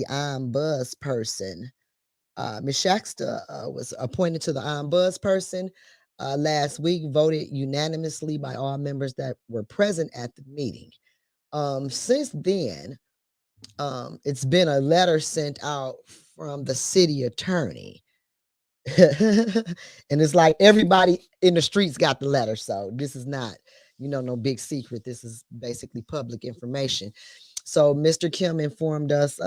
ombudsperson. Ms. Shaxter was appointed to the ombudsperson last week, voted unanimously by all members that were present at the meeting. Since then, it's been a letter sent out from the city attorney. And it's like everybody in the streets got the letter. So this is not, no big secret. This is basically public information. So Mr. Kim informed us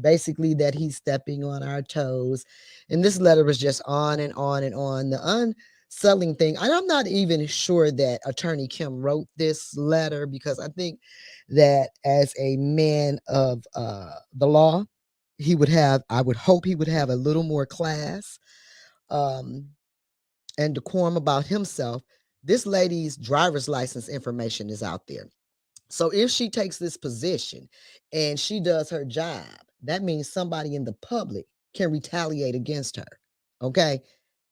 basically that he's stepping on our toes. And this letter was just on and on and on. The unsettling thing, and I'm not even sure that Attorney Kim wrote this letter, because I think that as a man of the law, I would hope he would have a little more class um, and decorum about himself. This lady's driver's license information is out there. So if she takes this position and she does her job, that means somebody in the public can retaliate against her. Okay.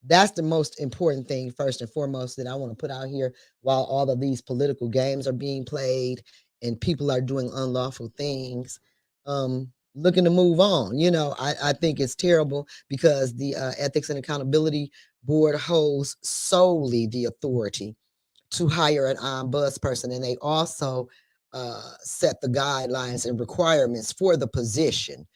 That's the most important thing, first and foremost, that I want to put out here while all of these political games are being played and people are doing unlawful things. Looking to move on. I think it's terrible because the Ethics and Accountability Board holds solely the authority to hire an ombudsperson, and they also set the guidelines and requirements for the position.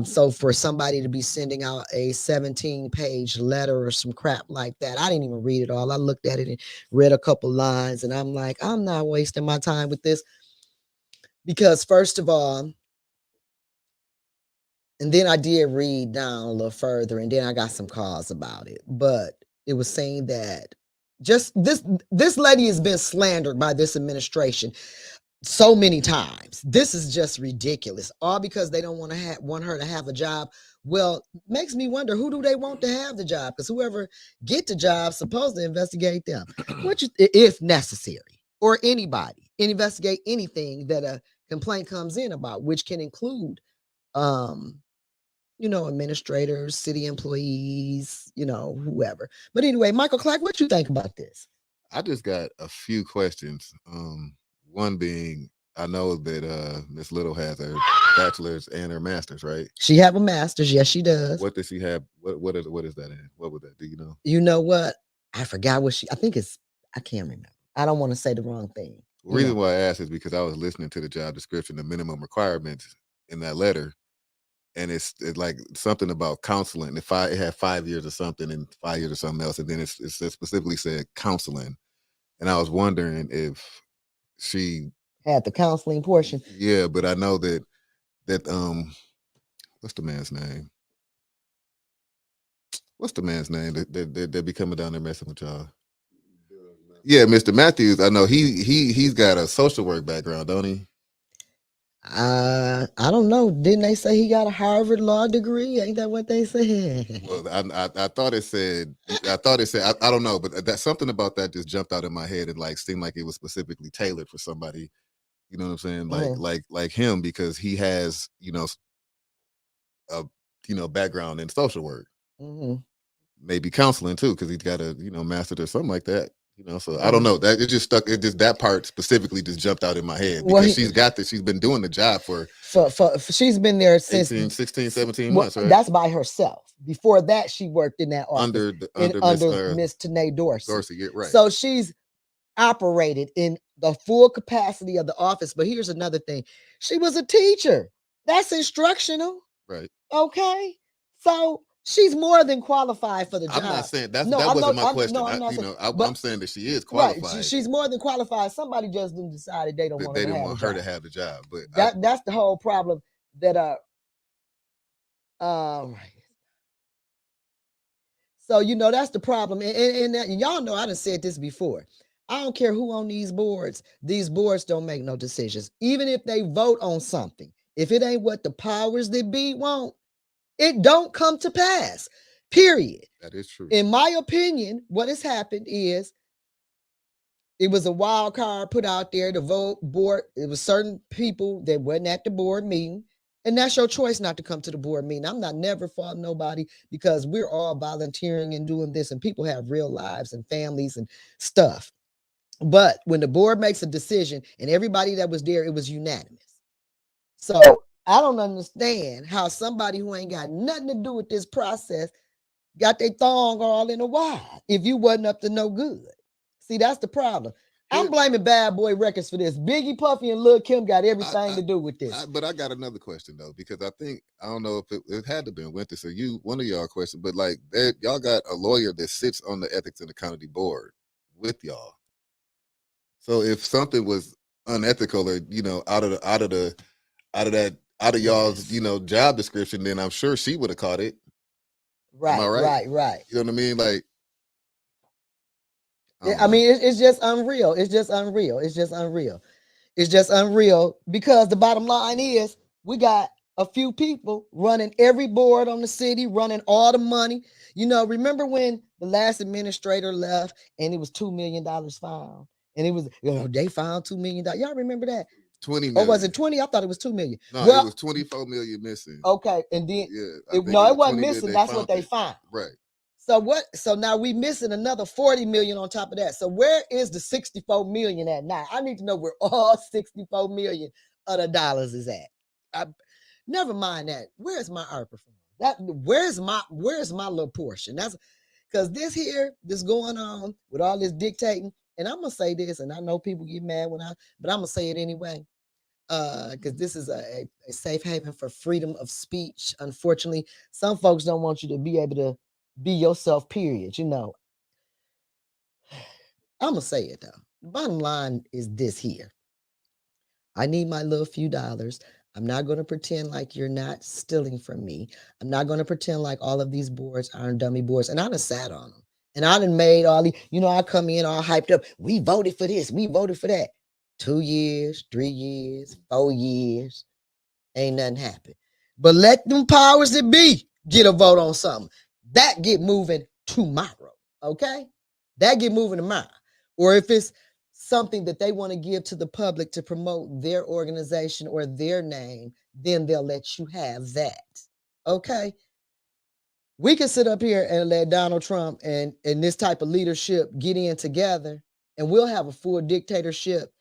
So for somebody to be sending out a 17-page letter or some crap like that, I didn't even read it all. I looked at it and read a couple lines, and I'm like, I'm not wasting my time with this, because first of all, and then I did read down a little further, and then I got some calls about it, but it was saying that just this lady has been slandered by this administration so many times. This is just ridiculous. All because they don't want her to have a job. Well, makes me wonder, who do they want to have the job? Because whoever get the job supposed to investigate them, if necessary, or anybody investigate anything that a complaint comes in about, which can include administrators, city employees, whoever. But anyway, Michael Clack, what you think about this? I just got a few questions. One being, I know that Miss Little has her bachelor's and her master's, right? She have a master's, yes, she does. What does she have? What is that in? What would that? Do you know? You know what? I forgot what I think it's. I can't remember. I don't want to say the wrong thing. The reason why I asked is because I was listening to the job description, the minimum requirements in that letter, and it's like something about counseling. If it had 5 years or something, and 5 years or something else, and then it specifically said counseling, and I was wondering if she had the counseling portion. Yeah, but I know that what's the man's name? What's the man's name that be coming down there messing with y'all? Yeah, Mr. Matthews. I know he's got a social work background, don't he? I don't know. Didn't they say he got a Harvard law degree? Ain't that what they said? Well, I thought it said. I don't know, but that something about that just jumped out in my head. It like seemed like it was specifically tailored for somebody. You know what I'm saying? Like him, because he has a background in social work, maybe counseling too, because he's got a mastered or something like that. So I don't know, that it just stuck. It just, that part specifically just jumped out in my head, because she's been doing the job for she's been there since 16, 17 months, right? That's by herself. Before that, she worked in that office under Miss Tanae Dorsey. Yeah, right. So she's operated in the full capacity of the office. But here's another thing: she was a teacher. That's instructional, right? Okay, so she's more than qualified for the job. I'm not saying that wasn't my question. I'm saying that she is qualified. Right, she's more than qualified. Somebody just decided they don't want her to have the job. But that's the whole problem. That so that's the problem, and y'all know I done said this before. I don't care who on these boards. These boards don't make no decisions, even if they vote on something. If it ain't what the powers that be want, it don't come to pass, period. That is true. In my opinion, what has happened is it was a wild card put out there. The vote board, it was certain people that wasn't at the board meeting, and that's your choice not to come to the board meeting. I'm not never faulting nobody, because we're all volunteering and doing this, and people have real lives and families and stuff. But when the board makes a decision and everybody that was there, it was unanimous. So I don't understand how somebody who ain't got nothing to do with this process got their thong all in a wide if you wasn't up to no good. See, that's the problem. I'm blaming Bad Boy Records for this. Biggie, Puffy, and Lil Kim got everything to do with this. But I got another question though, because I don't know if it had to be Winter, so one of y'all question, but like y'all got a lawyer that sits on the Ethics and Accountability Board with y'all. So if something was unethical or out of y'all's job description, then I'm sure she would have caught it. Right, right. You know what I mean? Like, I mean, it's just unreal. It's just unreal. It's just unreal. It's just unreal because the bottom line is we got a few people running every board on the city, running all the money. Remember when the last administrator left and it was $2 million found? And it was, they found $2 million. Y'all remember that? 20 million. Or was it 20? I thought it was 2 million. No, it was 24 million missing. Okay. And then, it wasn't missing. That's what they found. Right. So now we missing another 40 million on top of that. So where is the 64 million at now? I need to know where all 64 million of the dollars is at. Never mind that. Where's my ARPA fund? Where's my little portion? That's because this going on with all this dictating. And I'm gonna say this, and I know people get mad but I'm gonna say it anyway. Because this is a safe haven for freedom of speech. Unfortunately, some folks don't want you to be able to be yourself, period. I'm gonna say it though. The bottom line is this here. I need my little few dollars. I'm not going to pretend like you're not stealing from me. I'm not going to pretend like all of these boards aren't dummy boards. And I done sat on them. And I done made all these, I come in all hyped up. We voted for this. We voted for that. 2 years, 3 years, 4 years. Ain't nothing happen. But let them powers that be get a vote on something. That get moving tomorrow. Okay? That get moving tomorrow. Or if it's something that they want to give to the public to promote their organization or their name, then they'll let you have that. Okay? We can sit up here and let Donald Trump and this type of leadership get in together, and we'll have a full dictatorship,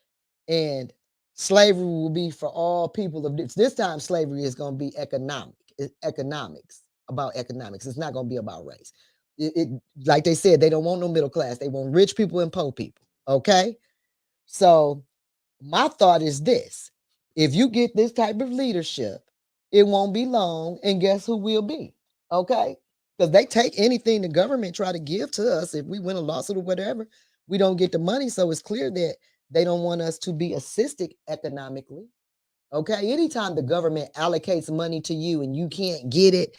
and slavery will be for all people of this time. Slavery is going to be economics, about economics. It's not going to be about race. Like they said, they don't want no middle class. They want rich people and poor people. Okay? So my thought is this. If you get this type of leadership, it won't be long, and guess who will be? Okay? Because they take anything the government try to give to us. If we win a lawsuit or whatever, we don't get the money. So it's clear that they don't want us to be assisted economically. Okay? Anytime the government allocates money to you and you can't get it,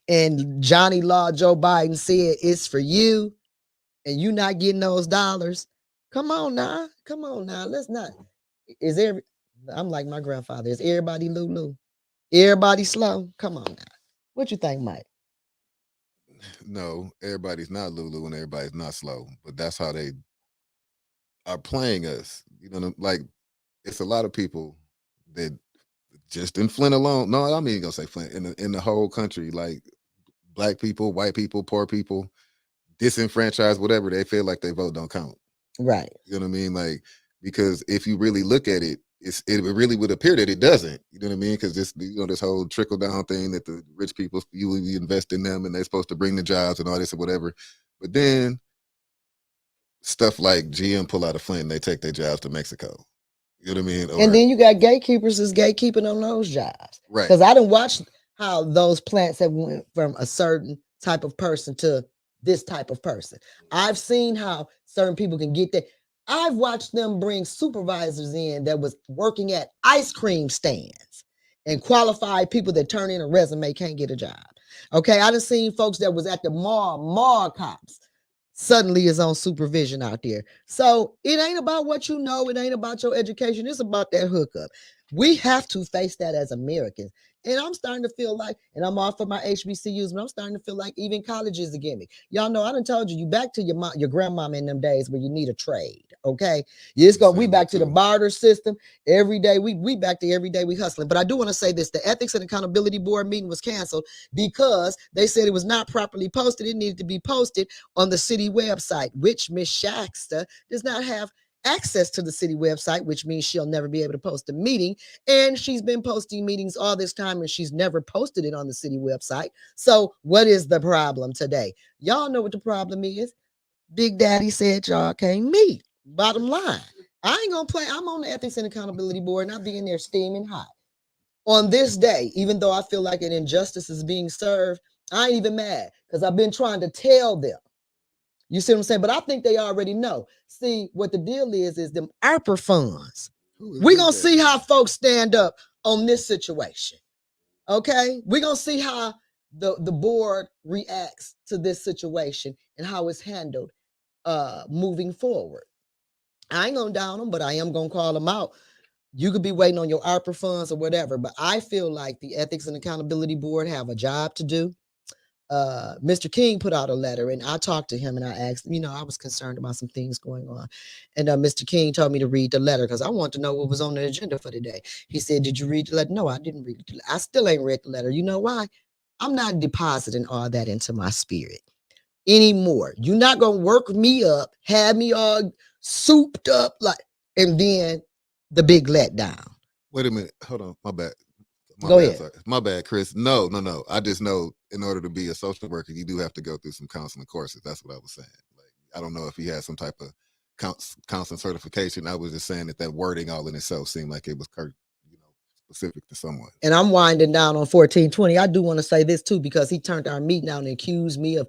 and Johnny Law Joe Biden said it's for you, and you not getting those dollars, come on now. Let's not. I'm like my grandfather. Is everybody Lulu? Everybody slow? Come on now. What you think, Mike? No, everybody's not Lulu and everybody's not slow, but that's how they are playing us. Like it's a lot of people that just in Flint alone. No, I'm even gonna say Flint in the whole country, like black people, white people, poor people, disenfranchised, whatever. They feel like their vote don't count. Right. You know what I mean? Like, because if you really look at it, it really would appear that it doesn't. You know what I mean? Because this whole trickle down thing that the rich people, you invest in them and they're supposed to bring the jobs and all this or whatever. But then stuff like GM pull out of Flint and they take their jobs to Mexico. You know what I mean? And then you got gatekeepers is gatekeeping on those jobs. Right. Because I done watched how those plants have went from a certain type of person to this type of person. I've seen how certain people can get that. I've watched them bring supervisors in that was working at ice cream stands, and qualified people that turn in a resume can't get a job. Okay, I done seen folks that was at the mall cops suddenly is on supervision out there. So it ain't about what you know. It ain't about your education. It's about that hookup. We have to face that as Americans. And I'm starting to feel like, and I'm all for my HBCUs, but I'm starting to feel like even college is a gimmick. Y'all know I done told you back to your grandmama in them days where you need a trade. Okay, we back to the barter system every day. We back to every day we hustling. But I do want to say this: the Ethics and Accountability Board meeting was canceled because they said it was not properly posted. It needed to be posted on the city website, which Miss Shaxter does not have access to the city website, which means she'll never be able to post a meeting. And she's been posting meetings all this time and she's never posted it on the city website. So, what is the problem today? Y'all know what the problem is. Big Daddy said y'all can't meet. Bottom line, I ain't gonna play. I'm on the Ethics and Accountability Board and I'll be in there steaming hot. On this day, even though I feel like an injustice is being served, I ain't even mad because I've been trying to tell them. You see what I'm saying? But I think they already know. See, what the deal is them ARPA funds. We're going to see how folks stand up on this situation. Okay? We're going to see how the board reacts to this situation and how it's handled moving forward. I ain't going to down them, but I am going to call them out. You could be waiting on your ARPA funds or whatever, but I feel like the Ethics and Accountability Board have a job to do. Mr. King put out a letter and I talked to him and I asked him, I was concerned about some things going on. And Mr. King told me to read the letter because I wanted to know what was on the agenda for today. He said, "Did you read the letter?" No, I didn't read it. I still ain't read the letter. You know why? I'm not depositing all that into my spirit anymore. You're not going to work me up, have me all souped up and then the big letdown. Wait a minute. Hold on. My bad. Go ahead. Sorry. My bad, Chris. No. I just know in order to be a social worker, you do have to go through some counseling courses. That's what I was saying. Like, I don't know if he had some type of counseling certification. I was just saying that wording all in itself seemed like it was specific to someone. And I'm winding down on 1420. I do want to say this too, because he turned our meeting down and accused me of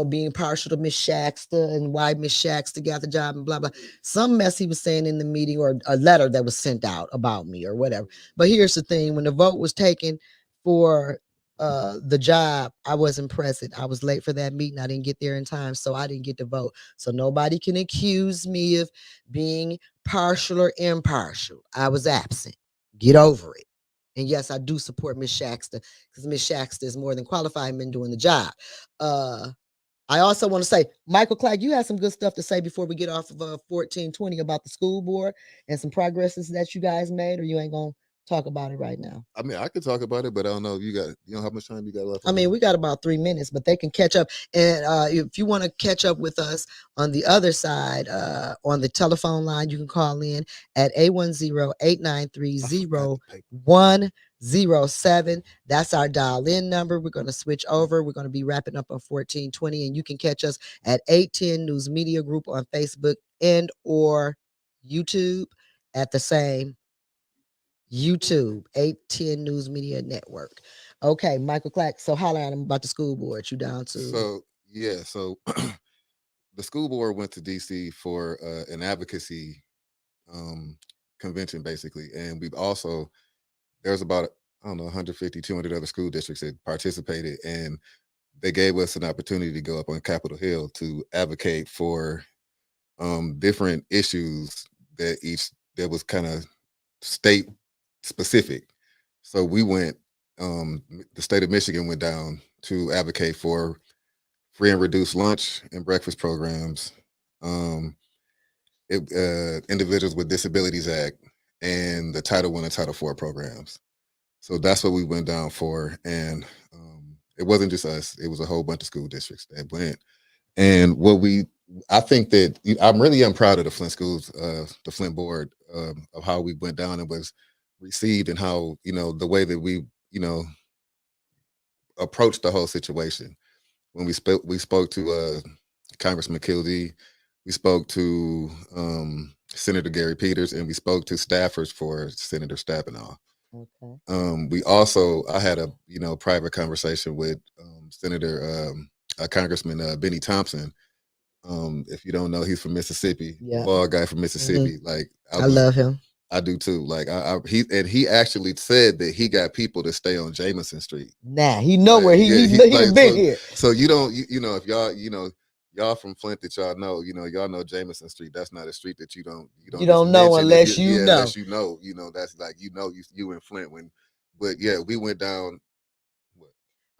being partial to Miss Shaxter and why Miss Shaxter got the job and blah, blah. Some mess he was saying in the meeting or a letter that was sent out about me or whatever. But here's the thing. When the vote was taken for the job, I wasn't present. I was late for that meeting. I didn't get there in time, so I didn't get to vote. So nobody can accuse me of being partial or impartial. I was absent. Get over it. And yes, I do support Miss Shaxter because Miss Shaxter is more than qualified in doing the job. I also want to say, Michael Clack, you had some good stuff to say before we get off of 1420 about the school board and some progresses that you guys made, or you ain't going to talk about it right now? I mean, I could talk about it, but I don't know if you know how much time you got left. I mean, we got about 3 minutes, but they can catch up. And if you want to catch up with us on the other side, on the telephone line, you can call in at 810-893-0107. That's our dial-in number. We're going to switch over. We're going to be wrapping up on 1420, and you can catch us at 810 News Media Group on Facebook and or YouTube at the same YouTube, 810 News Media Network. Okay, Michael Clack. So holler at him about the school board. You down to? So the school board went to DC for an advocacy convention, basically, and we've also there's about 150, 200 other school districts that participated, and they gave us an opportunity to go up on Capitol Hill to advocate for different issues that was kind of state specific. So we went, the state of Michigan went down to advocate for free and reduced lunch and breakfast programs, Individuals with Disabilities Act, and the Title I and Title IV programs. So that's what we went down for. And it wasn't just us, it was a whole bunch of school districts that went. And I think that I'm really proud of the Flint schools, the Flint board, of how we went down and was received, and how the way that we approached the whole situation. When we spoke to Congressman Kildee, we spoke to Senator Gary Peters, and we spoke to staffers for Senator Stabenow. Okay. I had a private conversation with Senator Congressman Benny Thompson. If you don't know, he's from Mississippi. Yeah, bald guy from Mississippi. Mm-hmm. Like I love him. I do too. Like he actually said that he got people to stay on Jameson Street. Nah, he know where he been here. So you don't if y'all y'all from Flint that y'all know Jameson Street. That's not a street that you don't know unless you know. Unless you know, that's like you in Flint but yeah, we went down.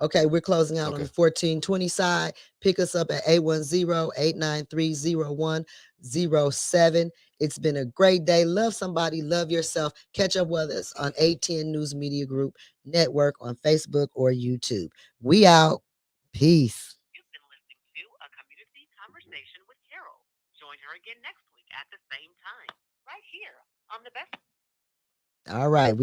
Okay, we're closing out on the 1420 side. Pick us up at 810-893-0107. It's been a great day. Love somebody, love yourself. Catch up with us on 810 News Media Group Network on Facebook or YouTube. We out. Peace. You've been listening to a community conversation with Carol. Join her again next week at the same time, right here on the best. All right,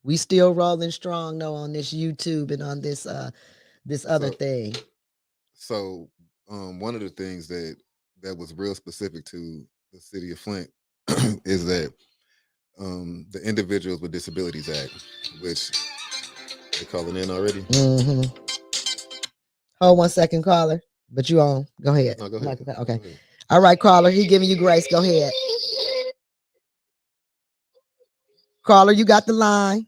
we still rolling strong though on this YouTube and on this other So thing. so one of the things that was real specific to the city of Flint is that the Individuals with Disabilities Act, which they calling in already. Mm-hmm. Hold 1 second, caller. But you on. Go ahead. No, go ahead. Okay. Go ahead. All right, caller. He giving you grace. Go ahead. Caller, you got the line.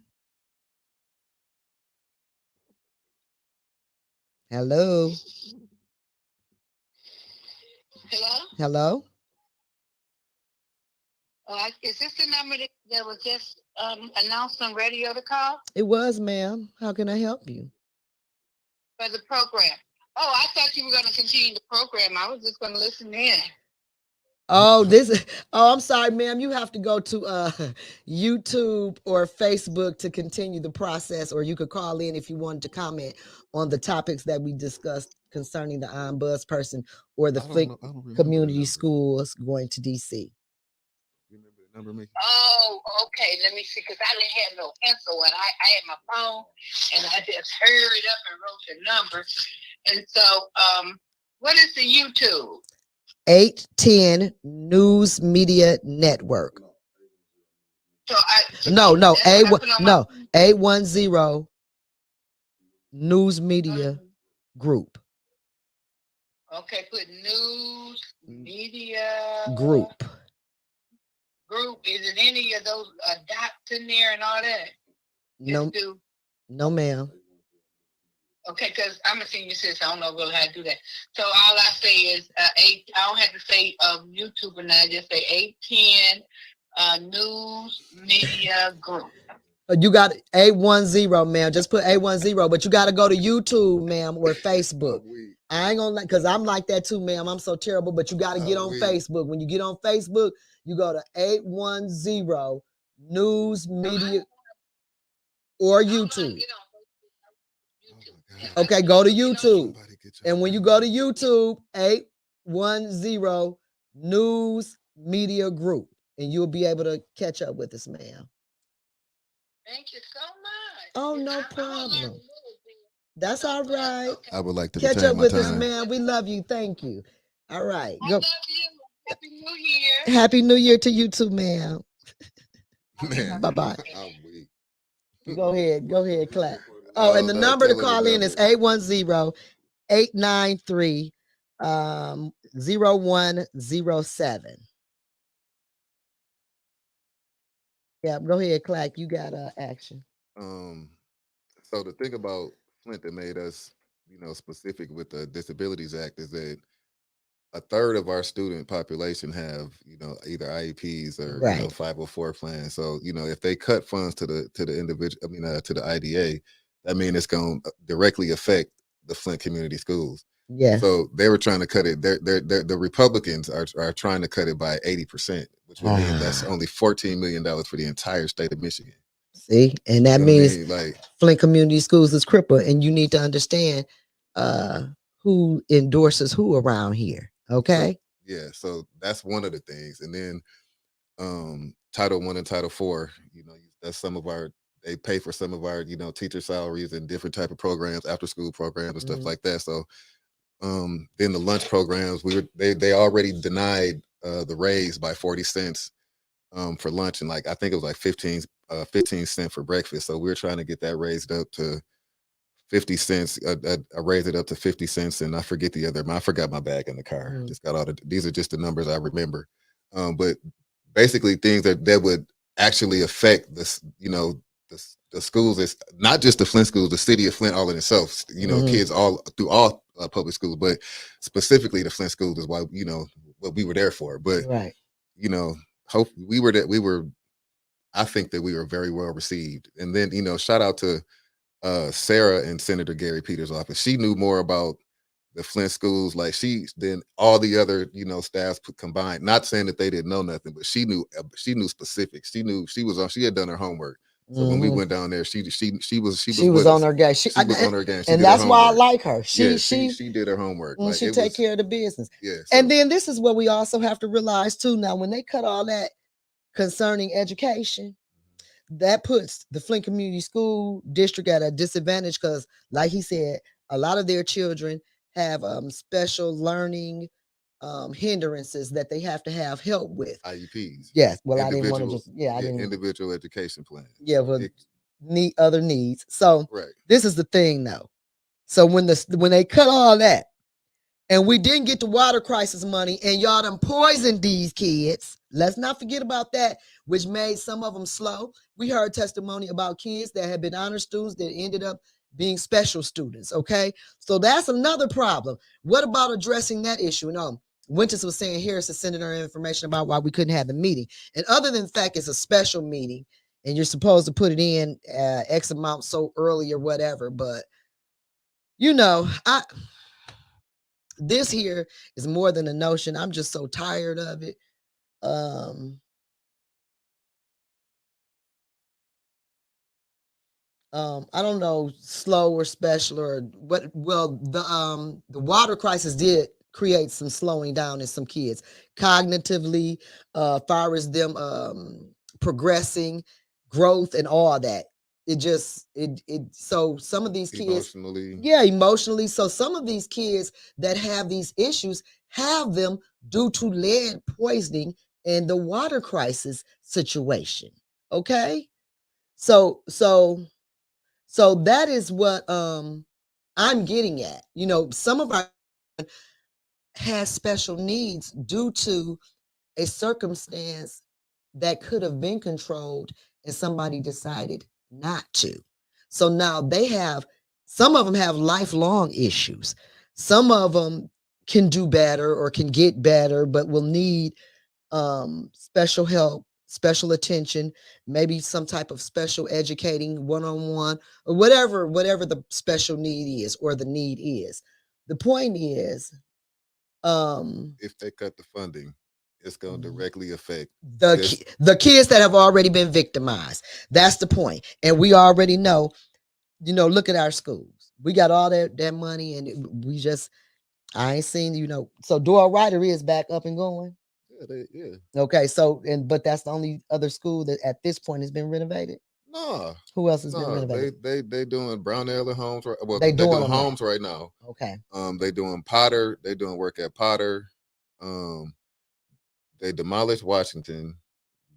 Hello. Hello? Hello. Is this the number that was just announced on radio to call It was, ma'am. How can I help you? for the program? Oh, I thought you were going to continue the program. I was just going to listen in. Oh, I'm sorry, ma'am. You have to go to YouTube or Facebook to continue the process, or you could call in if you wanted to comment on the topics that we discussed concerning the ombuds person or the Flint I don't remember community schools going to DC. You remember the number, Mickey? Oh, okay. Let me see, because I didn't have no pencil, and I had my phone, and I just hurried up and wrote the number. And so, what is the YouTube? 810 News Media Network. No, no, 810 News Media Group. Okay, put News Media Group. Is it any of those dots in there and all that? No, no, ma'am. Okay, because I'm a senior citizen. I don't know really how to do that. So all I say is I don't have to say YouTube, and I just say 810 News Media Group. You got 810, ma'am. Just put 810, but you got to go to YouTube, ma'am, or Facebook. I ain't gonna because I'm like that too, ma'am. I'm so terrible, but you got to get on Facebook. When you get on Facebook, you go to 810 News Media or YouTube. Okay, go to YouTube. And when you go to YouTube, 810 News Media Group, and you'll be able to catch up with us, ma'am. Thank you so much. Oh, no problem. That's all right. I would like to catch up with us, ma'am. We love you. Thank you. All right. I love you. Happy New Year. Happy New Year to you too, ma'am. Man, bye-bye. I'm weak. Go ahead, Clack. Oh, and the number to call in is 810-893 0107. Yeah, go ahead, Clack. You got action. So the thing about Flint that made us, specific with the Disabilities Act is that a third of our student population have, either IEPs or Right. 504 plans. So, if they cut funds to the individual, to the IDA, that means it's going to directly affect the Flint community schools. Yeah. So they were trying to cut it. The Republicans are trying to cut it by 80%, which would mean that's only $14 million for the entire state of Michigan. See, and that means like Flint Community Schools is crippled, and you need to understand who endorses who around here. Okay. So that's one of the things. And then Title I and Title IV, that's some of our, they pay for some of our, teacher salaries and different type of programs, after school programs and stuff like that. So then the lunch programs, they already denied the raise by 40 cents for lunch, and I think it was like 15 cents for breakfast. So we're trying to get that raised up to 50 cents. I raised it up to 50 cents, and I forget the other. I forgot my bag in the car. Just got these are just the numbers I remember. But basically things that would actually affect this, the schools. Is not just the Flint schools, the city of Flint all in itself. Kids all through all public schools, but specifically the Flint schools is why what we were there for. But right, hope I think that we were very well received. And then shout out to Sarah and Senator Gary Peters' office. She knew more about the Flint schools than all the other staffs combined. Not saying that they didn't know nothing, but she knew specifics. She had done her homework So when we went down there, she was with on us. her game. She was on her game. She And did her that's why I homework. like her. Yeah, she did her homework. Like she it take was. care of the business. Yeah. And then this is what we also have to realize too. Now, when they cut all that concerning education, that puts the Flint Community School District at a disadvantage because, like he said, a lot of their children have special learning hindrances that they have to have help with. IEPs. Yes. Well, I didn't want to just I didn't individual education plan. Yeah, well, need other needs. So right. This is the thing though. So when they cut all that and we didn't get the water crisis money and y'all done poisoned these kids. Let's not forget about that, which made some of them slow. We heard testimony about kids that had been honor students that ended up being special students, okay? So that's another problem. What about addressing that issue? No, Winters was saying Harris is sending her information about why we couldn't have the meeting. And other than the fact it's a special meeting and you're supposed to put it in X amount so early or whatever, but this here is more than a notion. I'm just so tired of it. I don't know, slow or special or what. Well, the water crisis did create some slowing down in some kids cognitively, far as them progressing, growth, and all that. So some of these kids emotionally. So some of these kids that have these issues have them due to lead poisoning and the water crisis situation. Okay. So that is what I'm getting at. Some of our has special needs due to a circumstance that could have been controlled and somebody decided not to. So now some of them have lifelong issues. Some of them can do better or can get better, but will need special help, special attention, maybe some type of special educating one-on-one or whatever the special need is or the need is. The point is, if they cut the funding, it's going to directly affect the kids that have already been victimized. That's the point. And we already know, look at our schools. We got all that money and we just, I ain't seen, so Doyle Ryder is back up and going. Yeah. Okay, but that's the only other school that at this point has been renovated. No. Who else has been renovated? They doing Brownell Homes. Well, they doing homes right now. Okay. They doing Potter. They doing work at Potter. They demolished Washington.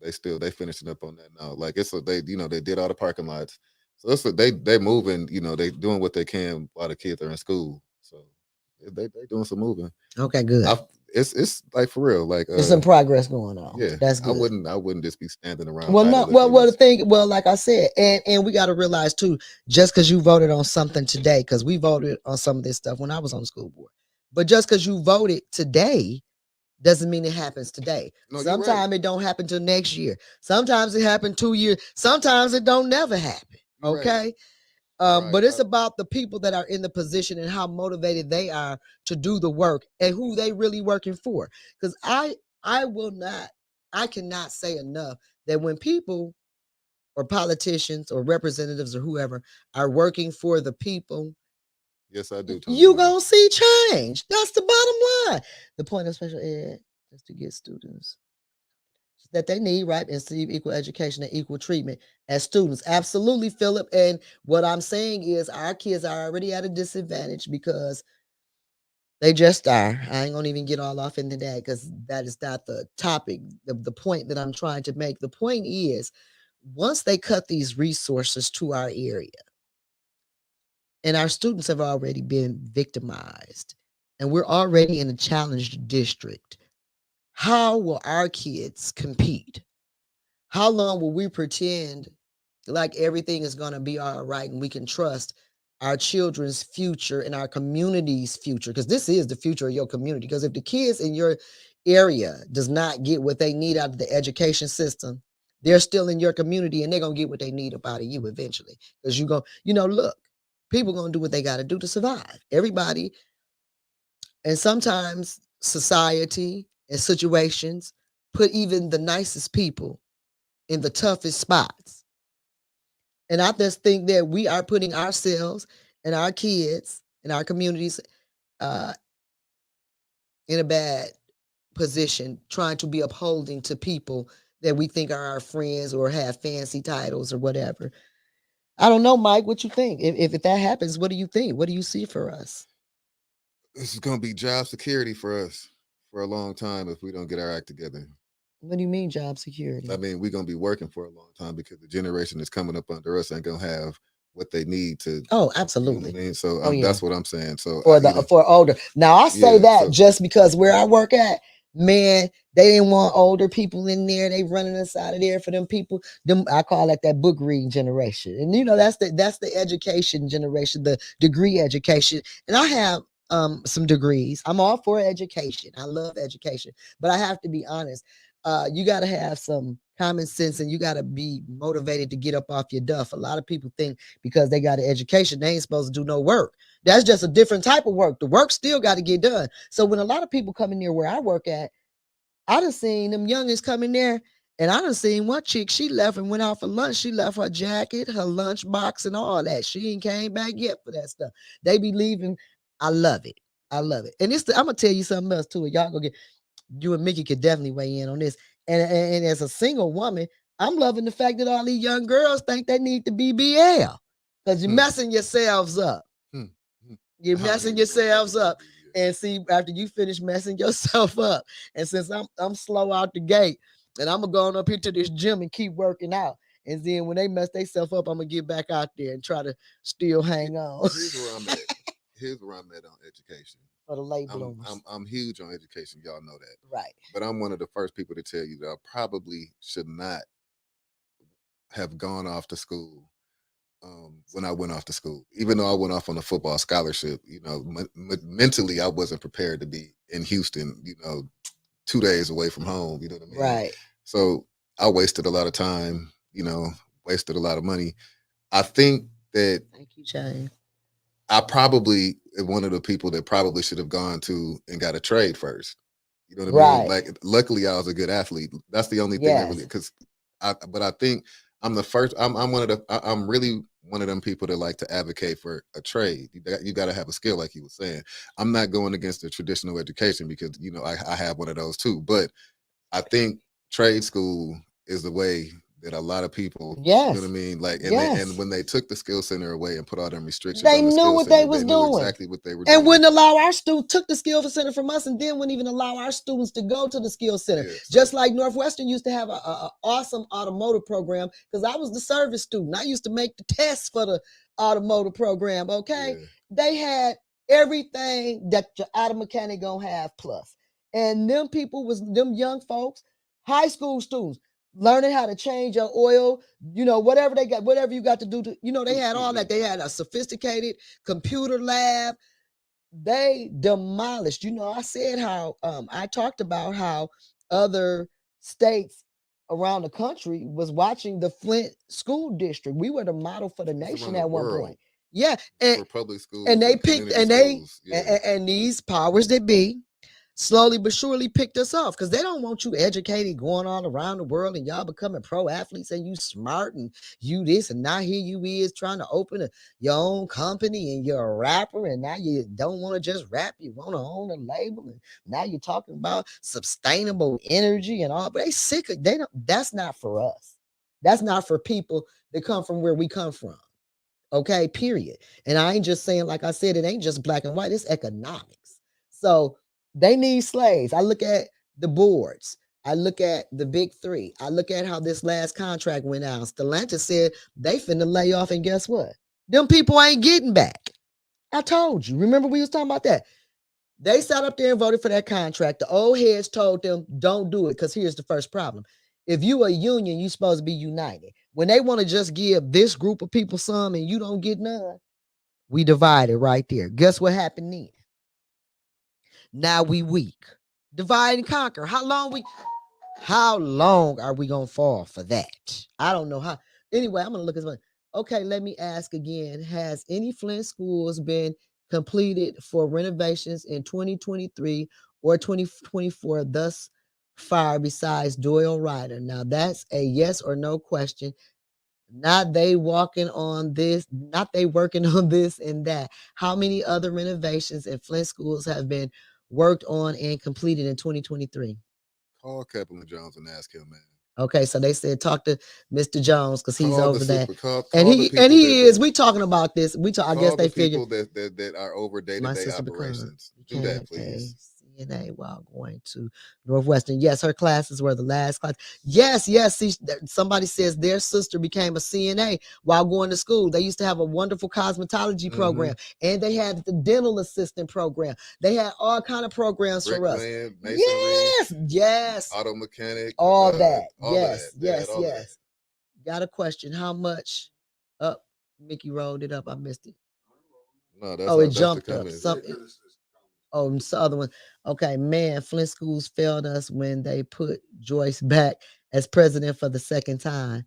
They finishing up on that now. Like they did all the parking lots. So they moving. They doing what they can while the kids are in school. So they doing some moving. Okay, good. It's like for real. Like there's some progress going on. Yeah, that's good. I wouldn't just be standing around. Well, no. Well, like I said, and we got to realize too, just because you voted on something today, because we voted on some of this stuff when I was on the school board, but just because you voted today doesn't mean it happens today. No, sometimes it don't happen till next year. Sometimes it happened 2 years. Sometimes it don't never happen. Okay. Right. But it's about the people that are in the position and how motivated they are to do the work and who they really working for. Because I cannot say enough that when people or politicians or representatives or whoever are working for the people, yes, I do. You gonna see change. That's the bottom line. The point of special ed is to get students that they need, right, and receive equal education and equal treatment as students. Absolutely, Philip. And what I'm saying is our kids are already at a disadvantage because they just are. I ain't gonna even get all off into that because that is not the topic, the point that I'm trying to make. The point is, once they cut these resources to our area, and our students have already been victimized, and we're already in a challenged district, how will our kids compete? How long will we pretend like everything is going to be all right and we can trust our children's future and our community's future? Because this is the future of your community. Because if the kids in your area does not get what they need out of the education system, they're still in your community and they're going to get what they need up out of you eventually. Because look, people going to do what they got to do to survive. Everybody. And sometimes society and situations put even the nicest people in the toughest spots. And I just think that we are putting ourselves and our kids and our communities uh, in a bad position, trying to be upholding to people that we think are our friends or have fancy titles or whatever. I don't know, Mike. What you think? If that happens, what do you think? What do you see for us? This is gonna be job security for us for a long time if we don't get our act together. What do you mean job security? I mean, we're gonna be working for a long time because the generation that's coming up under us ain't gonna have what they need to. Oh, You know absolutely. what I mean? So Oh yeah. that's what I'm saying. So For the for older. Now I say yeah, that so just because where I work at, man, they didn't want older people in there. They running inside of there for them people. Them I call it that book reading generation. And you know that's the education generation, the degree education. And I have some degrees. I'm all for education. I love education, but I have to be honest. You got to have some common sense and you got to be motivated to get up off your duff. A lot of people think because they got an education, they ain't supposed to do no work. That's just a different type of work. The work still got to get done. So when a lot of people come in there where I work at, I done seen them youngins come in there, and I done seen one chick, she left and went out for lunch. She left her jacket, her lunch box, and all that. She ain't came back yet for that stuff. They be leaving. I love it. I love it. And I'm gonna tell you something else too. Y'all go get you and Mickey could definitely weigh in on this. And as a single woman, I'm loving the fact that all these young girls think they need to be BL because you're messing yourselves up. You're messing yourselves up. And see, after you finish messing yourself up, and since I'm slow out the gate, and I'm gonna go on up here to this gym and keep working out. And then when they mess themselves up, I'm gonna get back out there and try to still hang on. Here's where I'm at. Here's where I'm at on education. For the late bloomers. I'm huge on education. Y'all know that. Right. But I'm one of the first people to tell you that I probably should not have gone off to school when I went off to school. Even though I went off on a football scholarship, you know, mentally I wasn't prepared to be in Houston, you know, 2 days away from home. You know what I mean? Right. So I wasted a lot of time, you know, wasted a lot of money. I think that Thank you, Jane. I probably am one of the people that probably should have gone to and got a trade first. You know what I mean? Like, luckily, I was a good athlete. That's the only thing that really, because but I think I'm the first. I'm one of the. I'm really one of them people that like to advocate for a trade. You got to have a skill, like you were saying. I'm not going against the traditional education because you know I have one of those too. But I think trade school is the way that a lot of people, you know what I mean? Like, and and when they took the skill center away and put all them restrictions, they on the knew skill what center, they was knew doing. exactly what they were doing. And wouldn't allow our students, took the skill center from us and then wouldn't even allow our students to go to the skill center. Yeah, so. Just like Northwestern used to have a awesome automotive program because I was the service student. I used to make the tests for the automotive program, okay? Yeah. They had everything that your auto mechanic gonna have plus. And them people was, them young folks, high school students, learning how to change your oil, you know, whatever they got, whatever you got to do to, you know, they had all that. They had a sophisticated computer lab. They demolished, you know, I said how I talked about how other states around the country was watching the Flint school district. We were the model for the nation at one point. Yeah. And for public schools. And they picked and they and these powers that be slowly but surely picked us off because they don't want you educated going all around the world and y'all becoming pro athletes and you smart and you this and now here you is trying to open your own company and you're a rapper and now you don't want to just rap, you want to own a label and now you're talking about sustainable energy and all, but they sick of, they don't, that's not for us. That's not for people that come from where we come from. Okay, period. And I ain't just saying, like I said, it ain't just black and white, it's economics. So they need slaves. I look at the boards. I look at the big three. I look at how this last contract went out. Stellantis said they finna lay off, and guess what? Them people ain't getting back. I told you. Remember we was talking about that. They sat up there and voted for that contract. The old heads told them, don't do it, because here's the first problem. If you a union, you supposed to be united. When they want to just give this group of people some and you don't get none, we divided right there. Guess what happened then? Now we weak. Divide and conquer. How long are we gonna fall for that? I don't know how. Anyway, I'm gonna look at this. Okay, let me ask again. Has any Flint schools been completed for renovations in 2023 or 2024 thus far besides Doyle Ryder? Now that's a yes or no question. Not they walking on this, not they working on this and that. How many other renovations in Flint schools have been worked on and completed in 2023? Call Kaplan Jones and ask him, man. Okay, so they said talk to Mr. Jones because he's Call the over there. super. Call And the people he is. We talking about this. I guess call they the figured people that are over day to my day sister become operations. Do became that, a please. CNA while going to Northwestern. Yes, her classes were the last class. Yes, yes. See, somebody says their sister became a CNA while going to school. They used to have a wonderful cosmetology program, and they had the dental assistant program. They had all kind of programs for us. Bricklaying, masonry, Yes, yes. auto mechanic, All that. all Yes, of that. They had yes, all of that. yes. Got a question. How much up? Mickey rolled it up. I missed it. No, that's Oh, it that's the jumped up. comments. Something. Oh, it's the other one. Okay, man, Flint schools failed us when they put Joyce back as president for the second time.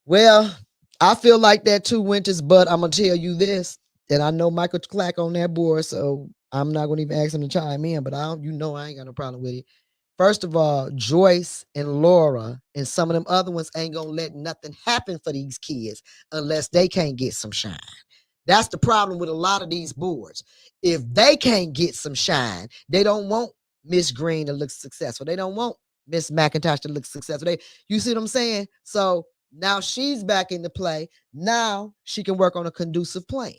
Well, I feel like that too, Winters, but I'm gonna tell you this, and I know Michael Clack on that board, so I'm not gonna even ask him to chime in, but I ain't got no problem with it. First of all, Joyce and Laura and some of them other ones ain't gonna let nothing happen for these kids unless they can't get some shine. That's the problem with a lot of these boards. If they can't get some shine, they don't want Miss Green to look successful. They don't want Miss McIntosh to look successful. You see what I'm saying? So now she's back into play. Now she can work on a conducive plan.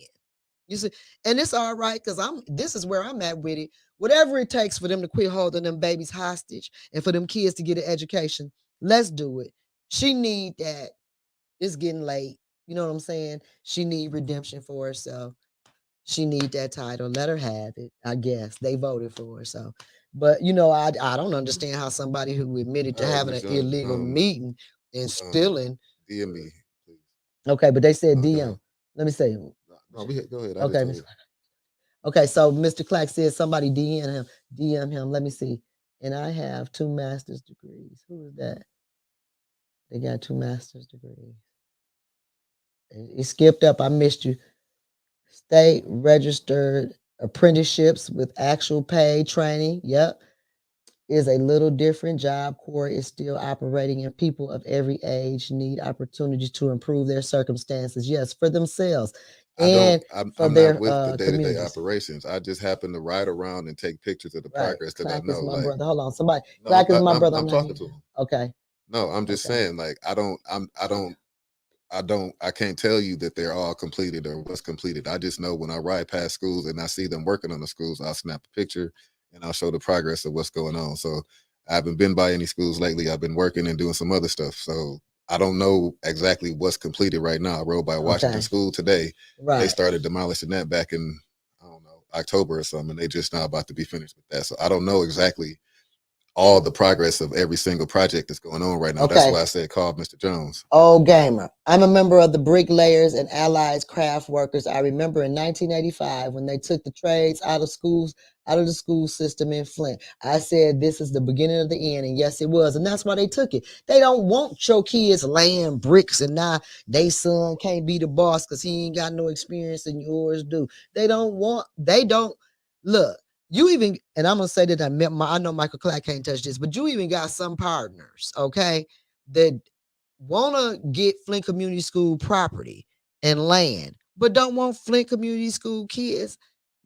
You see, and it's all right because this is where I'm at with it. Whatever it takes for them to quit holding them babies hostage and for them kids to get an education, let's do it. She need that. It's getting late. You know what I'm saying? She need redemption for herself. She need that title. Let her have it. I guess they voted for her. So, but I don't understand how somebody who admitted to having an illegal meeting and stealing. DM me, please. Okay, but they said DM. Let me say. No, go ahead. Okay. Okay, so Mr. Clack said somebody DM him. Let me see. And I have 2 master's degrees. Who is that? They got 2 master's degrees. It skipped up. I missed you. State registered apprenticeships with actual paid training. Yep. Is a little different. Job Corps is still operating, and people of every age need opportunities to improve their circumstances. Yes, for themselves and for I'm their not with the day-to-day communities. operations. I just happen to ride around and take pictures of the progress that Clack I know. is my Like, brother. Hold on, somebody. no, Clack is my brother. I'm talking to him. Okay. No, I'm just saying, like, I can't tell you that they're all completed or what's completed. I just know when I ride past schools and I see them working on the schools, I'll snap a picture and I'll show the progress of what's going on. So I haven't been by any schools lately. I've been working and doing some other stuff. So I don't know exactly what's completed right now. I rode by Washington School today. Right. They started demolishing that back in, I don't know, October or something. They just now about to be finished with that. So I don't know exactly all the progress of every single project that's going on right now. Okay. That's why I said call Mr. Jones. Oh, gamer. I'm a member of the Bricklayers and Allied Craft Workers. I remember in 1985 when they took the trades out of schools, out of the school system in Flint. I said this is the beginning of the end, and yes, it was, and that's why they took it. They don't want your kids laying bricks, and now they son can't be the boss because he ain't got no experience and yours do. They don't look. You even, and I'm gonna say that I know Michael Clack can't touch this, but you even got some partners, okay, that wanna get Flint Community School property and land, but don't want Flint Community School kids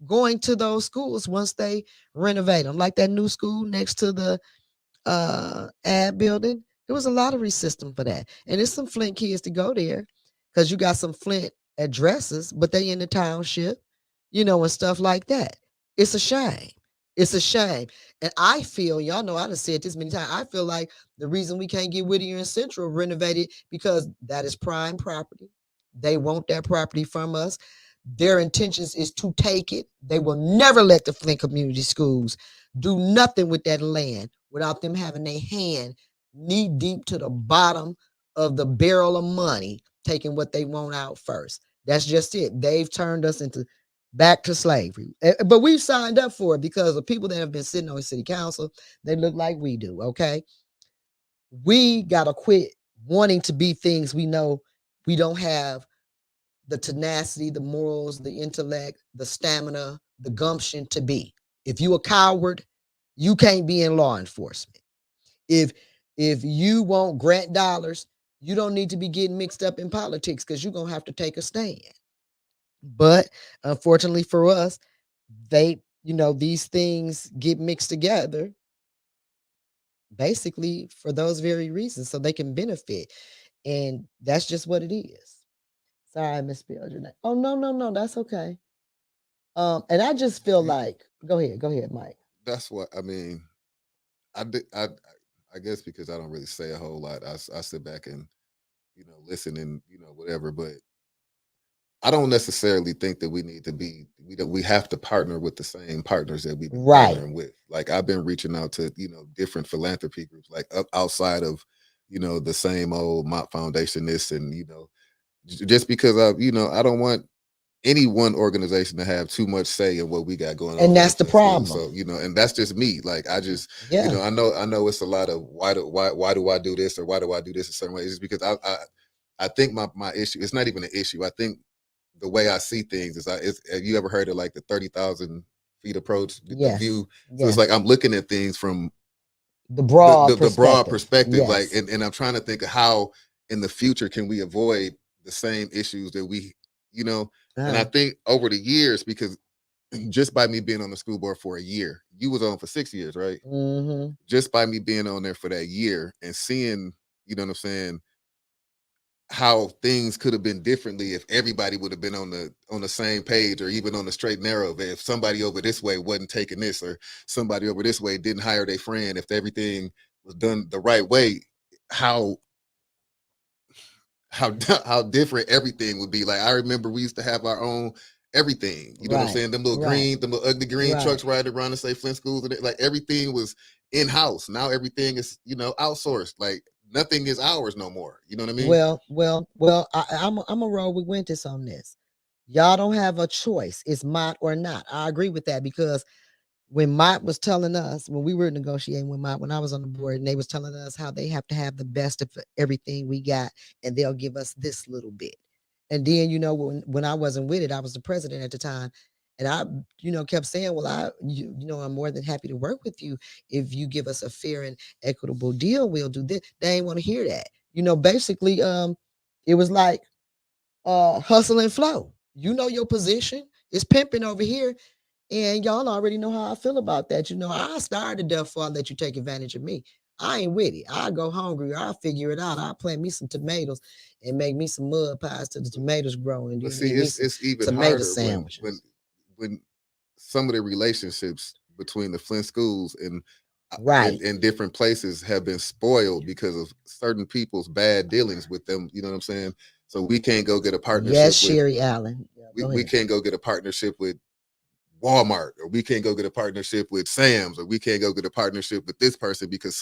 going to those schools once they renovate them. Like that new school next to the ad building. There was a lottery system for that. And it's some Flint kids to go there because you got some Flint addresses, but they in the township, and stuff like that. It's a shame. It's a shame. And I feel, y'all know I done said this many times, I feel like the reason we can't get Whittier and Central renovated because that is prime property. They want that property from us. Their intentions is to take it. They will never let the Flint Community Schools do nothing with that land without them having their hand knee deep to the bottom of the barrel of money, taking what they want out first. That's just it. They've turned us into back to slavery. But we've signed up for it because of people that have been sitting on city council. They look like we do, okay? We got to quit wanting to be things we know we don't have the tenacity, the morals, the intellect, the stamina, the gumption to be. If you a coward, you can't be in law enforcement. If you want grant dollars, You don't need to be getting mixed up in politics because you're gonna have to take a stand. But unfortunately for us, they, these things get mixed together basically for those very reasons, so they can benefit. And that's just what it is. Sorry, I misspelled your name. Oh no, no, no, that's okay. And I just feel like, go ahead, Mike. That's what I mean. I did, I guess because I don't really say a whole lot. I sit back and listen and whatever. But I don't necessarily think that we need to be we have to partner with the same partners that we've been Right. partnering with. Like I've been reaching out to different philanthropy groups, like outside of the same old Mott Foundation, this and just because I don't want any one organization to have too much say in what we got going on And in the that's the Flint school. problem. So and that's just me. Like I just Yeah. I know it's a lot of why do I do this or why do I do this a certain way? It's just because I think my issue, it's not even an issue. I think the way I see things is have you ever heard of like the 30,000 feet approach, the Yes. view? So it's Yes. like I'm looking at things from The broad the broad perspective. perspective, like, Yes. and I'm trying to think of how in the future can we avoid the same issues that we, and I Uh-huh. think over the years, because just by me being on the school board for a year, you was on for 6 years, right? Mm-hmm. Just by me being on there for that year and seeing, you know what I'm saying, how things could have been differently if everybody would have been on the same page or even on the straight and narrow. If somebody over this way wasn't taking this, or somebody over this way didn't hire their friend, if everything was done the right way, how how how different everything would be. Like I remember we used to have our own everything. You know what I'm Right. saying? Them little Right. green, them little ugly green Right. trucks riding around the say Flint schools, and like everything was in house. Now everything is outsourced. Like nothing is ours no more. You know what I mean? Well. I'm a roll with Winters on this. Y'all don't have a choice. It's Mott or not. I agree with that because when Mott was telling us, when we were negotiating with Mott, when I was on the board, and they was telling us how they have to have the best of everything we got, and they'll give us this little bit. And then, when I wasn't with it, I was the president at the time. And I, kept saying, well, I'm more than happy to work with you if you give us a fair and equitable deal. We'll do this. They ain't want to hear that. Basically, it was like hustle and flow. You know your position. It's pimping over here. And y'all already know how I feel about that. I starved to death before I let you take advantage of me. I ain't with it. I go hungry. I'll figure it out. I'll plant me some tomatoes and make me some mud pies till the tomatoes grow and But then see, give me some it's even tomato harder when sandwiches. when some of the relationships between the Flint schools and Right. in different places have been spoiled because of certain people's bad dealings with them. You know what I'm saying? So we can't go get a Yes, partnership with Sherry Allen. Yeah, go we ahead. can't go get a partnership with Walmart, or we can't go get a partnership with Sam's, or we can't go get a partnership with this person because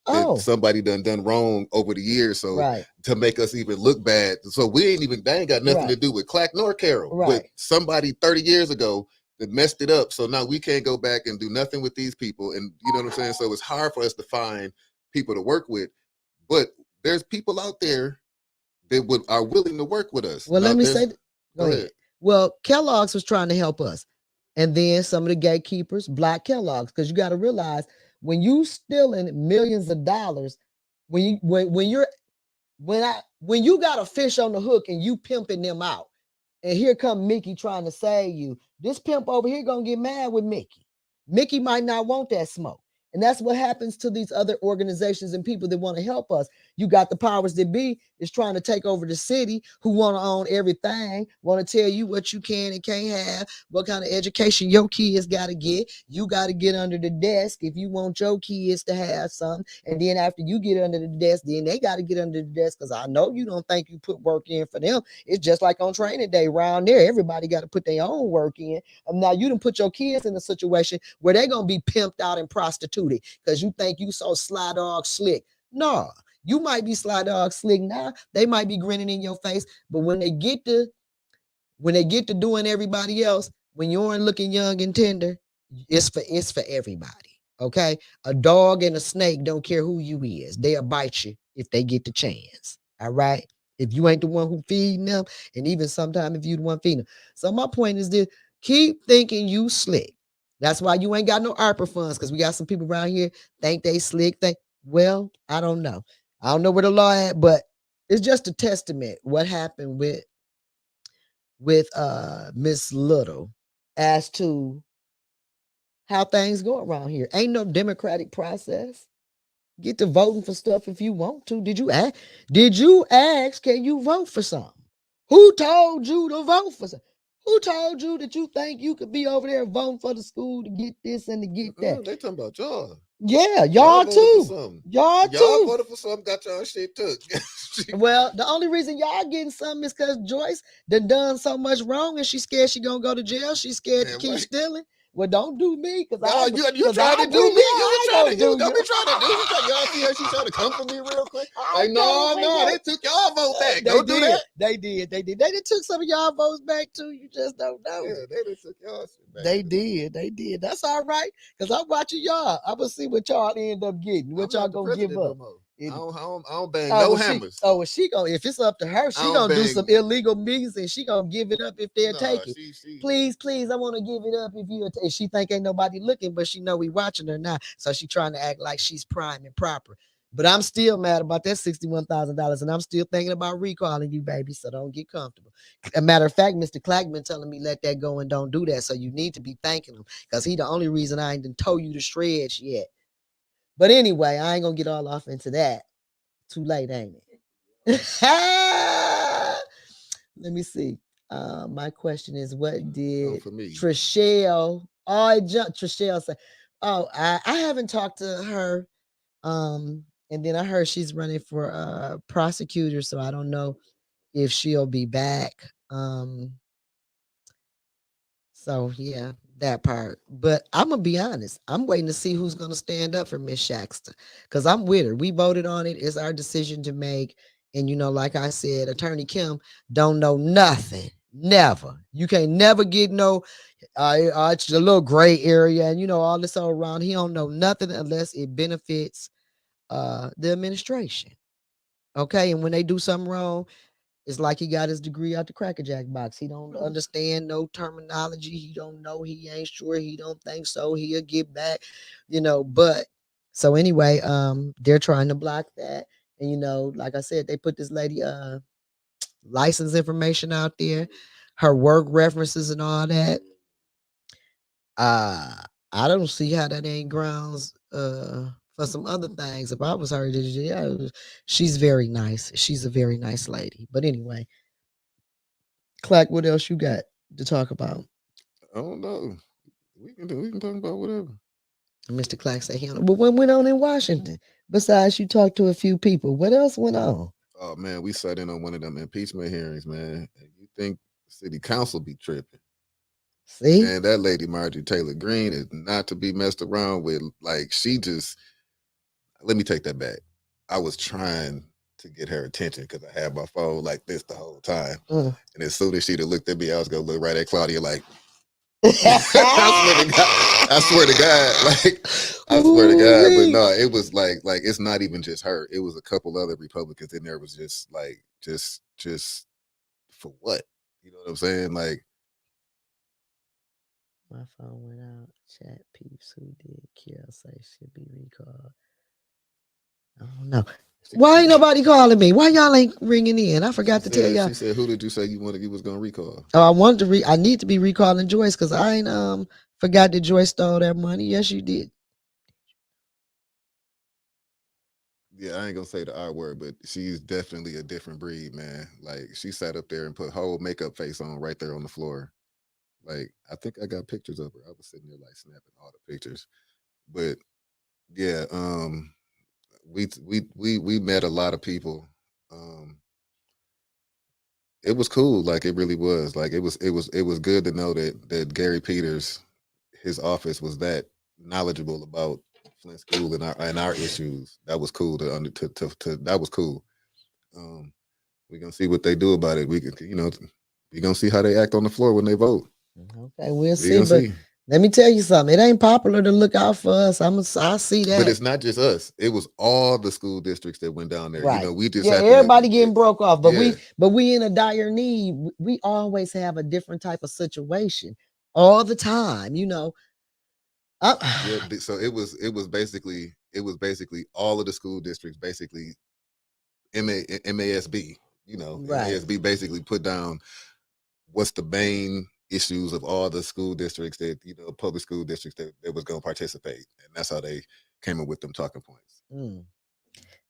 Oh, somebody done wrong over the years. So right, to make us even look bad, so they ain't got nothing right, to do with Clack nor Carol, but right. somebody 30 years ago that messed it up. So now we can't go back and do nothing with these people, and you know what I'm saying. So it's hard for us to find people to work with, but there's people out there that are willing to work with us. Well, Now let me there's say, go go ahead. ahead. Well, Kellogg's was trying to help us. And then some of the gatekeepers, Black Kellogg's, because you got to realize when you stealing millions of dollars, when you got a fish on the hook and you pimping them out, and here come Mickey trying to save you. This pimp over here gonna get mad with Mickey. Mickey might not want that smoke. And that's what happens to these other organizations and people that want to help us. You got the powers that be is trying to take over the city, who want to own everything, want to tell you what you can and can't have, what kind of education your kids got to get. You got to get under the desk if you want your kids to have something. And then after you get under the desk, then they got to get under the desk because I know you don't think you put work in for them. It's just like on training day around there. Everybody got to put their own work in. Now you done put your kids in a situation where they're gonna be pimped out and prostituted because you think you so sly dog slick. No, you might be sly dog slick now. They might be grinning in your face, but when they get to doing everybody else, when you're looking young and tender, it's for everybody. Okay, a dog and a snake don't care who you is. They'll bite you if they get the chance. All right. If you ain't the one who feeding them, and even sometimes if you the one feeding them. So my point is this: keep thinking you slick. That's why you ain't got no ARPA funds because we got some people around here think they slick. Think well, I don't know. I don't know where the law at, but it's just a testament what happened with Miss Little as to how things go around here. Ain't no democratic process. Get to voting for stuff if you want to. Did you ask? Did you ask? Can you vote for something? Who told you to vote for something? Who told you that you think you could be over there voting for the school to get this and to get that? They talking about y'all. Yeah, y'all too. Y'all too. Voted for something, got y'all shit took. Well, the only reason y'all getting something is because Joyce done so much wrong and she's scared she gonna go to jail. She's scared to keep stealing. Well, don't do me, because you trying to do me. Don't be trying to do me. Y'all see how she trying to come for me real quick? Like, no, they took y'all vote back. Don't do that. They did. They took some of y'all votes back too. You just don't know. Yeah, they took y'all shit back. They did. That's all right, because I'm watching y'all. I'm gonna see what y'all end up getting. What y'all gonna give up. I don't bang no hammers. She gonna, if it's up to her, she gonna do some illegal means and she gonna give it up if they'll take it. Please, I want to give it up if she think ain't nobody looking, but she know we watching her now, so she trying to act like she's prime and proper. But I'm still mad about that $61,000, and I'm still thinking about recalling you, baby. So don't get comfortable. A matter of fact, Mr. Clack been telling me let that go and don't do that. So you need to be thanking him, because he the only reason I ain't done tow you to shreds yet. But anyway, I ain't gonna get all off into that. Too late, ain't it? Let me see. My question is, what did Trishelle? Trishelle say, "Oh, I haven't talked to her. And then I heard she's running for prosecutor, so I don't know if she'll be back. So yeah, that part. But I'm gonna be honest. I'm waiting to see who's gonna stand up for Miss Shaxter, because I'm with her. We voted on it. It's our decision to make. And like I said, Attorney Kim don't know nothing. Never. You can't never get no. It's a little gray area, and all this all around. He don't know nothing unless it benefits the administration. Okay, and when they do something wrong, it's like he got his degree out the crackerjack box. He don't understand no terminology. He don't know. He ain't sure. He don't think so. He'll get back, But so anyway, they're trying to block that. And like I said, they put this lady license information out there, her work references and all that. I don't see how that ain't grounds for some other things. If I was her, yeah, she's very nice. She's a very nice lady. But anyway, Clack, what else you got to talk about? I don't know. We can talk about whatever. Mr. Clack said, but what went on in Washington? Besides, you talked to a few people. What else went on? Oh man, we sat in on one of them impeachment hearings, man. You think city council be tripping? See, and that lady Marjorie Taylor Greene is not to be messed around with. Like, she just, let me take that back. I was trying to get her attention because I had my phone like this the whole time. And as soon as she'd have looked at me, I was gonna look right at Claudia like, I swear to God, like, I swear to God. But no, it was like it's not even just her. It was a couple other Republicans in there. Was just like, just for what? You know what I'm saying? Like, my phone went out. Chat peeps, who did Kill say should be recalled? I don't know. Why ain't nobody calling me? Why y'all ain't ringing in? I forgot to tell y'all. She said, "Who did you say you was gonna recall?" Oh, I wanted to I need to be recalling Joyce, because I ain't forgot that Joyce stole that money. Yes, you did. Yeah, I ain't gonna say the R word, but she's definitely a different breed, man. Like, she sat up there and put whole makeup face on right there on the floor. Like, I think I got pictures of her. I was sitting there like snapping all the pictures. But yeah, we met a lot of people. It was cool, like, it really was. Like, it was good to know that Gary Peters, his office, was that knowledgeable about Flint School and our issues. That was cool to that was cool. We're gonna see what they do about it. We can, we're gonna see how they act on the floor when they vote. Okay, we'll see. But let me tell you something. It ain't popular to look out for us. I see that. But it's not just us. It was all the school districts that went down there. Right. We just everybody getting broke off. But we in a dire need. We always have a different type of situation all the time. So it was basically all of the school districts basically MASB. You know, Right. MASB basically put down what's the main issues of all the school districts that, public school districts that was going to participate, and that's how they came up with them talking points.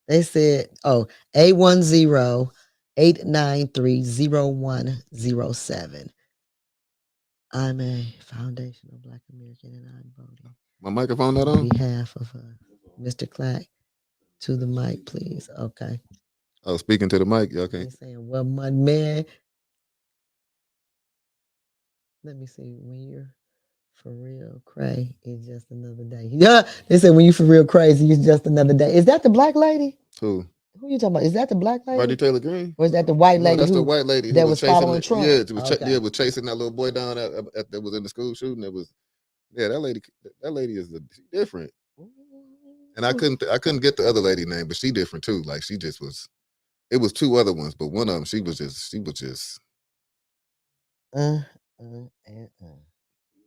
They said, oh, 810-893-0107. I'm a foundational Black American, and I'm voting. My microphone not on on? behalf of Mr. Clack. To the mic, please. Okay. Oh, speaking to the mic. Okay. They're saying, well, my man. Let me see. When you're for real cray, it's just another day. Yeah, they said when you for real crazy, it's just another day. Is that the black lady? Who? Who you talking about? Is that the black lady? Marjorie Taylor Greene? Or is that the white lady? No, that's the white lady that was following Trump. Yeah, was chasing that little boy down that was in the school shooting. That lady is different. And I couldn't get the other lady name, but she different too. Like she just was. It was two other ones, but one of them she was just.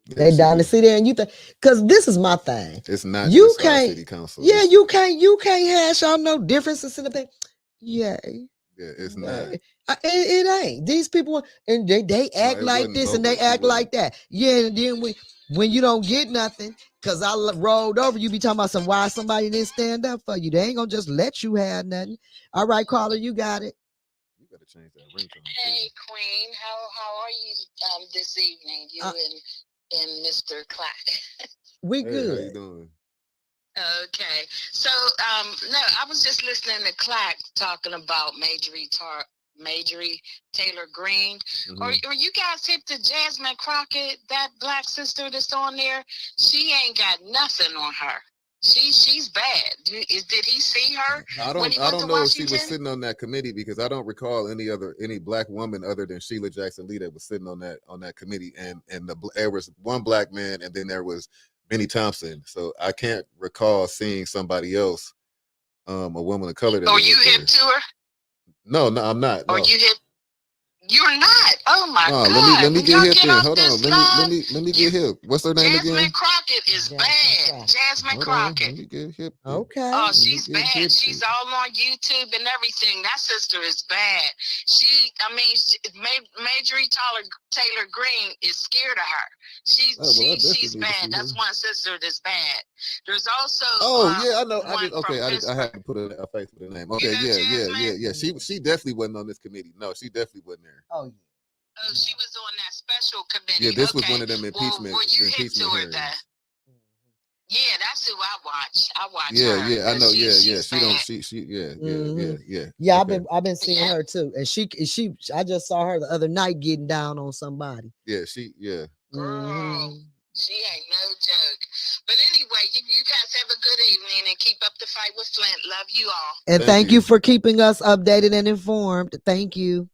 They down to sit there and you think, because this is my thing. It's not you just can't city council. Yeah, you can't hash out no differences in the thing. Yeah, it's not. It ain't. These people, and they act like this and they act like that. Yeah, and then when you don't get nothing, because I rolled over, you be talking about why somebody didn't stand up for you. They ain't gonna just let you have nothing. All right, caller, you got it. You gotta change that ringtone. Hey, Queen, how are you this evening? You and Mr. Clack. We good. How you doing? Okay, so no, I was just listening to Clack talking about Marjorie Taylor Greene. Mm-hmm. Or you guys hip to Jasmine Crockett, that black sister that's on there? She ain't got nothing on her. She's bad. Did he see her? I don't know if she was sitting on that committee, because I don't recall any black woman other than Sheila Jackson Lee that was sitting on that committee, and there was one black man, and then there was Benny Thompson. So I can't recall seeing somebody else, a woman of color. Are you hip to her? No, I'm not. Are you hip? You're not. Oh my God! Let me get hip then. Hold on. Let me get hip. What's her name again? Jasmine Crockett is bad. Jasmine Crockett. Let me get hip. Okay. Oh, she's bad. She's all on YouTube and everything. That sister is bad. Marjorie Taylor Greene is scared of her. She's bad. That's one sister that's bad. There's also. Oh yeah, I know. I had to put a face with the name. Okay, yeah. She definitely wasn't on this committee. No, she definitely wasn't there. Oh yeah. Oh, she was on that special committee. Yeah, this was one of them impeachment. Were you hip to her then? Yeah, that's who I watch. Yeah, her. Yeah, I know. Yeah. Yeah, okay. I've been seeing her too, and she. I just saw her the other night getting down on somebody. Yeah. Girl, she ain't no joke. But anyway, you guys have a good evening and keep up the fight with Flint. Love you all. And thank you for keeping us updated and informed. Thank you.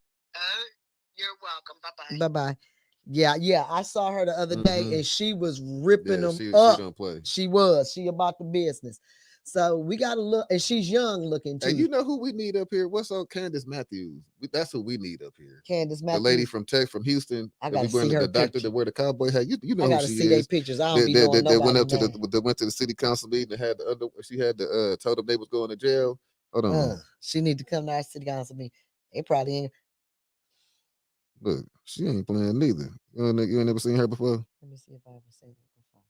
You're welcome. Bye-bye. Bye-bye. Yeah. I saw her the other day, and she was ripping them up. She don't play. She about the business. So we got to look, and she's young looking too. Hey, you know who we need up here? What's up, Candace Matthews? That's who we need up here. Candace Matthews, the lady from Houston. I got to see her. The doctor that wear the cowboy hat. You know I who she see is. Their pictures. I don't be knowing they went up to they went to the city council meeting and had she had told them they was going to jail. Hold on. She need to come to our city council meeting. They probably ain't. Look, she ain't playing neither. You ain't never seen her before? Let me see if I ever seen her before.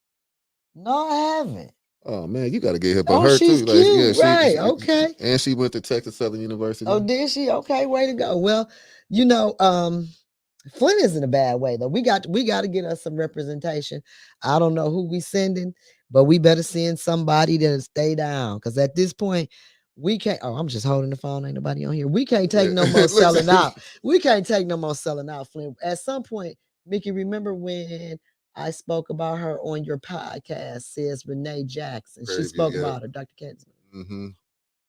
No, I haven't. Oh man, you got to get hip on her she's too. Cute. Right? Okay. And she went to Texas Southern University. Oh, did she? Okay, way to go. Well, Flint is in a bad way though. We got to get us some representation. I don't know who we sending, but we better send somebody that'll stay down. Because at this point, we can't. Oh, I'm just holding the phone. Ain't nobody on here. We can't take no more selling out. We can't take no more selling out, Flint. At some point, Mickey, remember when I spoke about her on your podcast? Says Renee Jackson. She spoke about her, Dr. Kenton. Mm-hmm.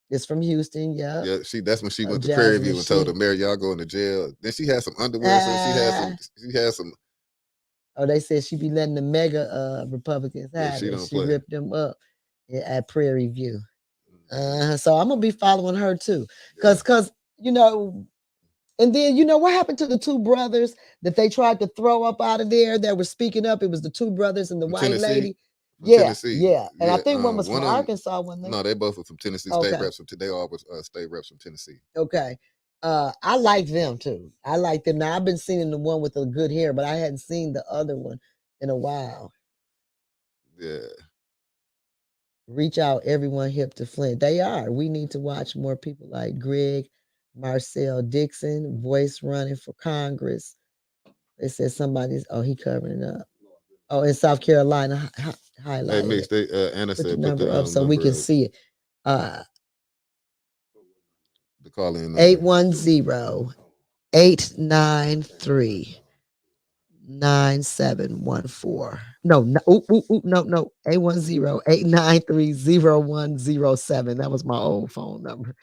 It's from Houston, yeah. That's when she went to Prairie View and told the mayor, y'all going to jail. Then she had some underwear, so she had some. Oh, they said she be letting the mega Republicans have it. She ripped them up at Prairie View. So I'm gonna be following her too, cause and then what happened to the two brothers that they tried to throw up out of there that were speaking up? It was the two brothers and the white lady. Tennessee. Yeah. And I Yeah, think one was from one of them. Arkansas, wasn't they? No, they both were from Tennessee. State reps. They all was state reps from Tennessee. Okay. I like them too. I like them. Now I've been seeing the one with the good hair, but I hadn't seen the other one in a while. Yeah. Reach out, everyone hip to Flint. They are. We need to watch more people like Greg, Marcel Dixon, voice running for Congress. They said somebody's. Oh, he covering it up. Oh, in South Carolina, highlighted. Hey, Mix. They Anna put said the put the number up so we can see it. The call in 810-893-9714. No, no, no. 810-893-0107. That was my old phone number.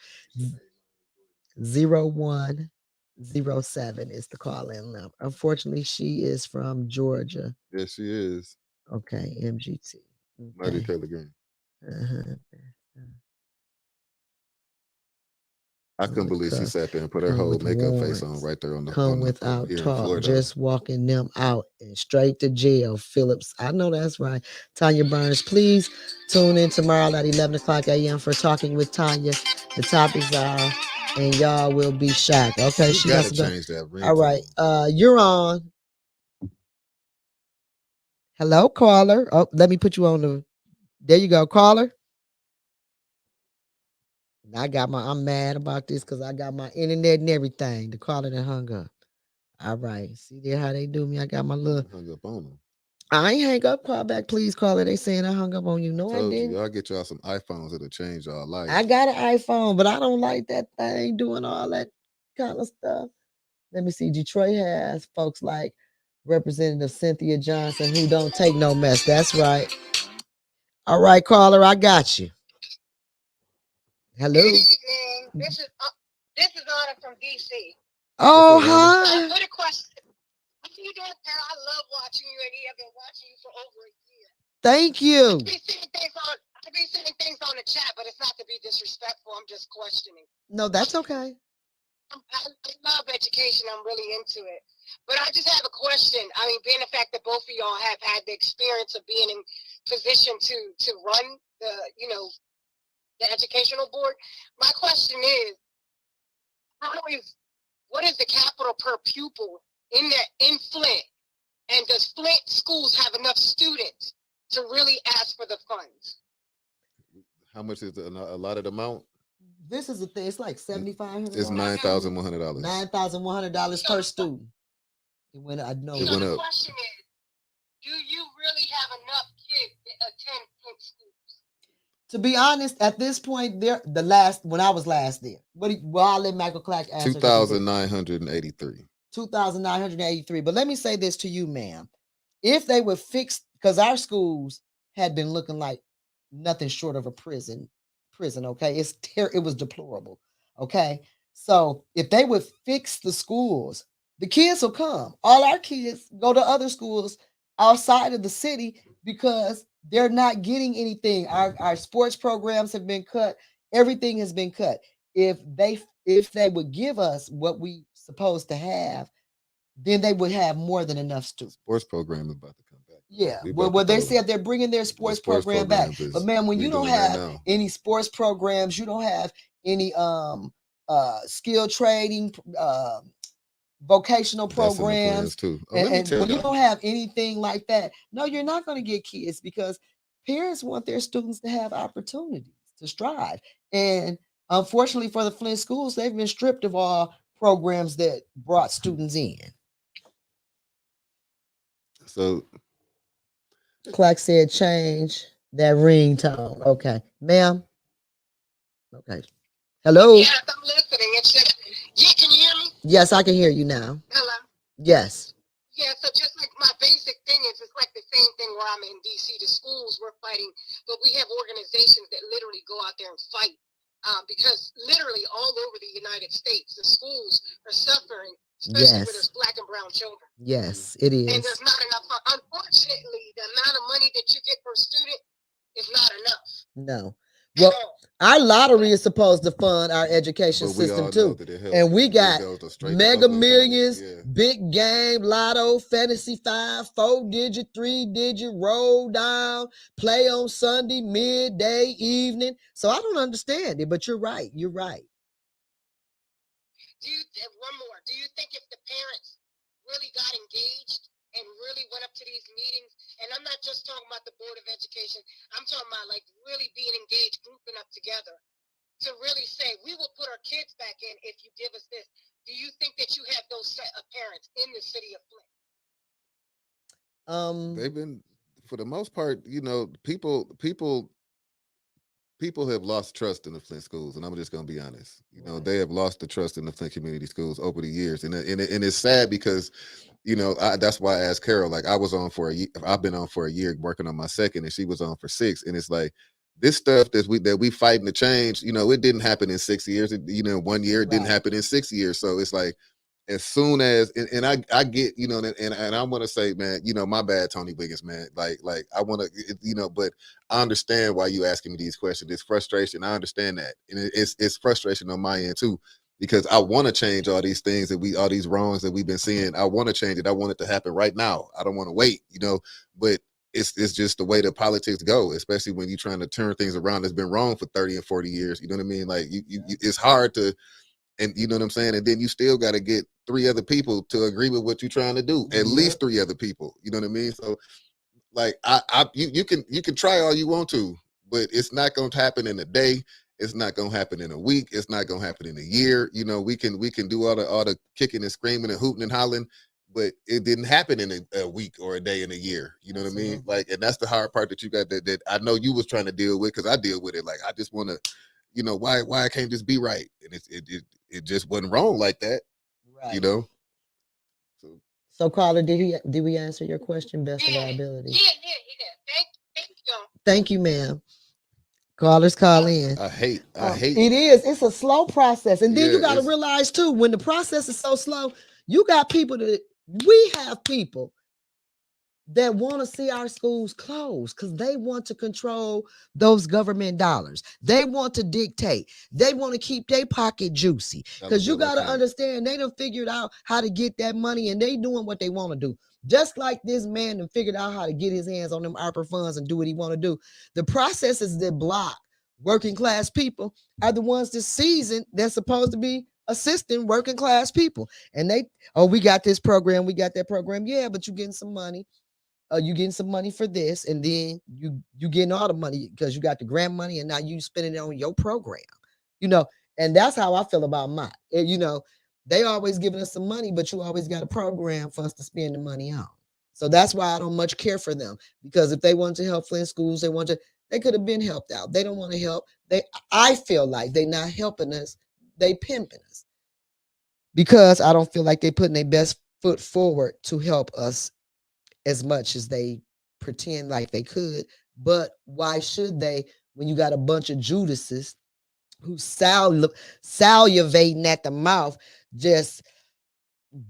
0107 is the call-in number. Unfortunately, she is from Georgia. Yes, she is. Okay, MGT. Mighty Taylor Green. I couldn't believe she sat there and put her whole makeup face on right there on the come without here talk, in Florida. just walking them out and straight to jail. Phillips, I know that's right. Tanya Burns, please tune in tomorrow at 11 o'clock a.m. for Talking with Tanya. The topics are, and y'all will be shocked. Okay, she got to change that ringtone. All right, you're on. Hello, caller. Oh, let me put you on the. There you go, caller. I'm mad about this because I got my internet and everything. The caller that hung up. All right. See there how they do me. I got my little. Hung up on them. I ain't hang up. Call back, please. Caller. They saying I hung up on you. No, I didn't. I'll get y'all some iPhones that'll change y'all life. I got an iPhone, but I don't like that thing doing all that kind of stuff. Let me see. Detroit has folks like Representative Cynthia Johnson who don't take no mess. That's right. All right, caller. I got you. Hello. Good evening. This is Anna from DC. Oh, hi. I put a question. How you doing, Tara? I love watching you, and I've been watching you for over a year. Thank you. I be seeing things on the chat, but it's not to be disrespectful. I'm just questioning. No, that's okay. I love education. I'm really into it. But I just have a question. I mean, being the fact that both of y'all have had the experience of being in position to run the educational board. My question is, what is the capital per pupil in Flint? And does Flint schools have enough students to really ask for the funds? How much is a lot of the amount? This is the thing. It's like $7,500. It's $9,100. $9,100 per student. It went. I know. So the question is, do you really have enough kids to attend Flint schools? To be honest, at this point, when I was last there, I'll let Michael Clack answer. 2,983. 2,983. But let me say this to you, ma'am. If they would fix, because our schools had been looking like nothing short of a prison, okay? It was deplorable, okay? So if they would fix the schools, the kids will come. All our kids go to other schools outside of the city because they're not getting anything. Our sports programs have been cut. Everything has been cut. If they would give us what we supposed to have, then they would have more than enough students. Sports program is about to come back. Yeah. Well, they said they're bringing their sports program back. But man, when you don't have any sports programs, you don't have any skill trading, vocational programs too. And when you don't have anything like that, no, you're not going to get kids because parents want their students to have opportunities to strive. And unfortunately for the Flint schools, they've been stripped of all programs that brought students in. So Clack said change that ringtone. Okay, ma'am. Okay. Hello. Yes, I'm listening. It's just, can you hear me? Yes, I can hear you now. Hello. Yes. Yeah, so just like my basic thing is, it's like the same thing where I'm in DC. The schools we're fighting, but we have organizations that literally go out there and fight because literally all over the United States, the schools are suffering, especially where there's Black and brown children. Yes, it is. And there's not enough. Unfortunately, the amount of money that you get per student is not enough. No. Well, Our lottery is supposed to fund our education But we system all know too. that it helps. And we It got goes to straight to Mega Oakland County. Millions, Yeah. Big Game, Lotto, Fantasy 5, 4-digit, 3-digit, roll down, play on Sunday, midday, evening. So I don't understand it, but you're right. You're right. One more. Do you think if the parents really got engaged and really went up to these meetings, and I'm not just talking about the Board of Education, I'm talking about like really being engaged, grouping up together to really say, we will put our kids back in if you give us this. Do you think that you have those set of parents in the city of Flint? They've been, for the most part, people have lost trust in the Flint schools, and I'm just going to be honest. They have lost the trust in the Flint community schools over the years, and it's sad because, that's why I asked Carol. Like I was on for a year, I've been on for a year working on my second, and she was on for 6, and it's like this stuff that we fighting to change. It didn't happen in 6 years. 1 year, it didn't happen in 6 years. So it's like, as soon as and I get and I want to say, man, my bad, Tony Wiggins, man, like I want to but I understand why you asking me these questions. It's frustration. I understand that, and it's frustration on my end too, because I want to change all these things all these wrongs that we've been seeing. I want to change it. I want it to happen right now. I don't want to wait, but it's just the way that politics go, especially when you're trying to turn things around that's been wrong for 30 and 40 years. You know what I mean? Like it's hard to. And you know what I'm saying? And then you still got to get 3 other people to agree with what you're trying to do. At least 3 other people. You know what I mean? So like you can try all you want to, but it's not going to happen in a day. It's not going to happen in a week. It's not going to happen in a year. We can do all the kicking and screaming and hooting and hollering, but it didn't happen in a week or a day in a year. You know what I mean? Like, and that's the hard part that you got that I know you was trying to deal with, because I deal with it. Like, I just want to, why I can't just be right, and it just wasn't wrong like that, Right. So Carla, did we answer your question best of our ability? Yeah. Thank you. Thank you, ma'am. Callers call in. I hate it is. It's a slow process, and then you got to it's- realize too, when the process is so slow, you got people we have people that want to see our schools closed because they want to control those government dollars. They want to dictate. They want to keep their pocket juicy, because you got to understand, they done figured out how to get that money, and they doing what they want to do. Just like this man done figured out how to get his hands on them ARPA funds and do what he want to do. The processes that block working class people are the ones this season that's supposed to be assisting working class people. And we got this program, we got that program. Yeah, but you getting some money. You getting some money for this, and then you getting all the money because you got the grant money, and now you spending it on your program, and that's how I feel about mine. They always giving us some money, but you always got a program for us to spend the money on. So that's why I don't much care for them, because if they want to help Flint schools, they could have been helped out. They don't want to help. I feel like they not helping us. They pimping us, because I don't feel like they putting their best foot forward to help us as much as they pretend like they could. But why should they, when you got a bunch of Judases who salivating at the mouth, just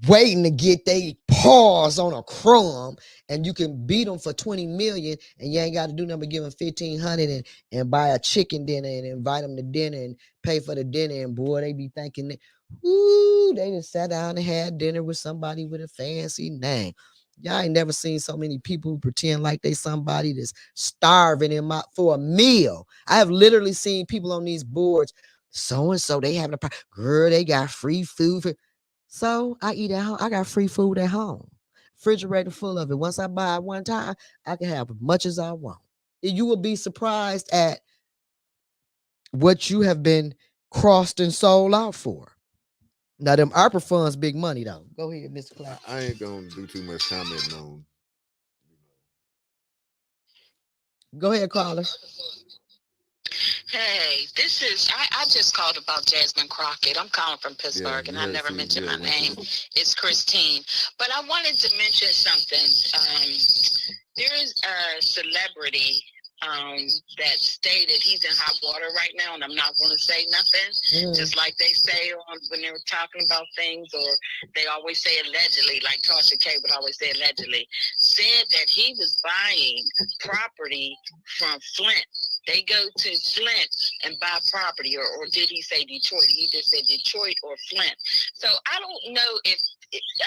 waiting to get they paws on a crumb, and you can beat them for 20 million, and you ain't got to do nothing but give them 1,500 and buy a chicken dinner and invite them to dinner and pay for the dinner, and boy, they be thinking that, ooh, they just sat down and had dinner with somebody with a fancy name. Y'all ain't never seen so many people who pretend like they somebody that's starving for a meal. I have literally seen people on these boards, so-and-so, they having a girl, they got free food. So I eat at home. I got free food at home. Refrigerator full of it. Once I buy it one time, I can have as much as I want. You will be surprised at what you have been crossed and sold out for. Now, them ARPA funds, big money, though. Go ahead, Mr. Clack. I ain't gonna do too much commenting on. Go ahead, caller. Hey, I just called about Jasmine Crockett. I'm calling from Pittsburgh, and I never mentioned my name. It's Christine. But I wanted to mention something. There is a celebrity that stated he's in hot water right now, and I'm not going to say nothing. Just like they say when they were talking about things, or they always say allegedly, like Tasha K would always say allegedly, said that he was buying property from Flint. They go to Flint and buy property, or did he say Detroit? He either said Detroit or Flint. So I don't know if,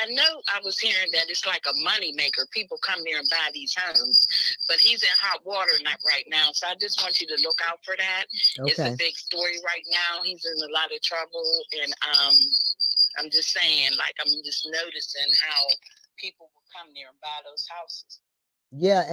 I know I was hearing that it's like a money maker. People come there and buy these homes, but he's in hot water right now. So I just want you to look out for that. Okay. It's a big story right now. He's in a lot of trouble, and I'm just saying, like, I'm just noticing how people will come there and buy those houses. Yeah,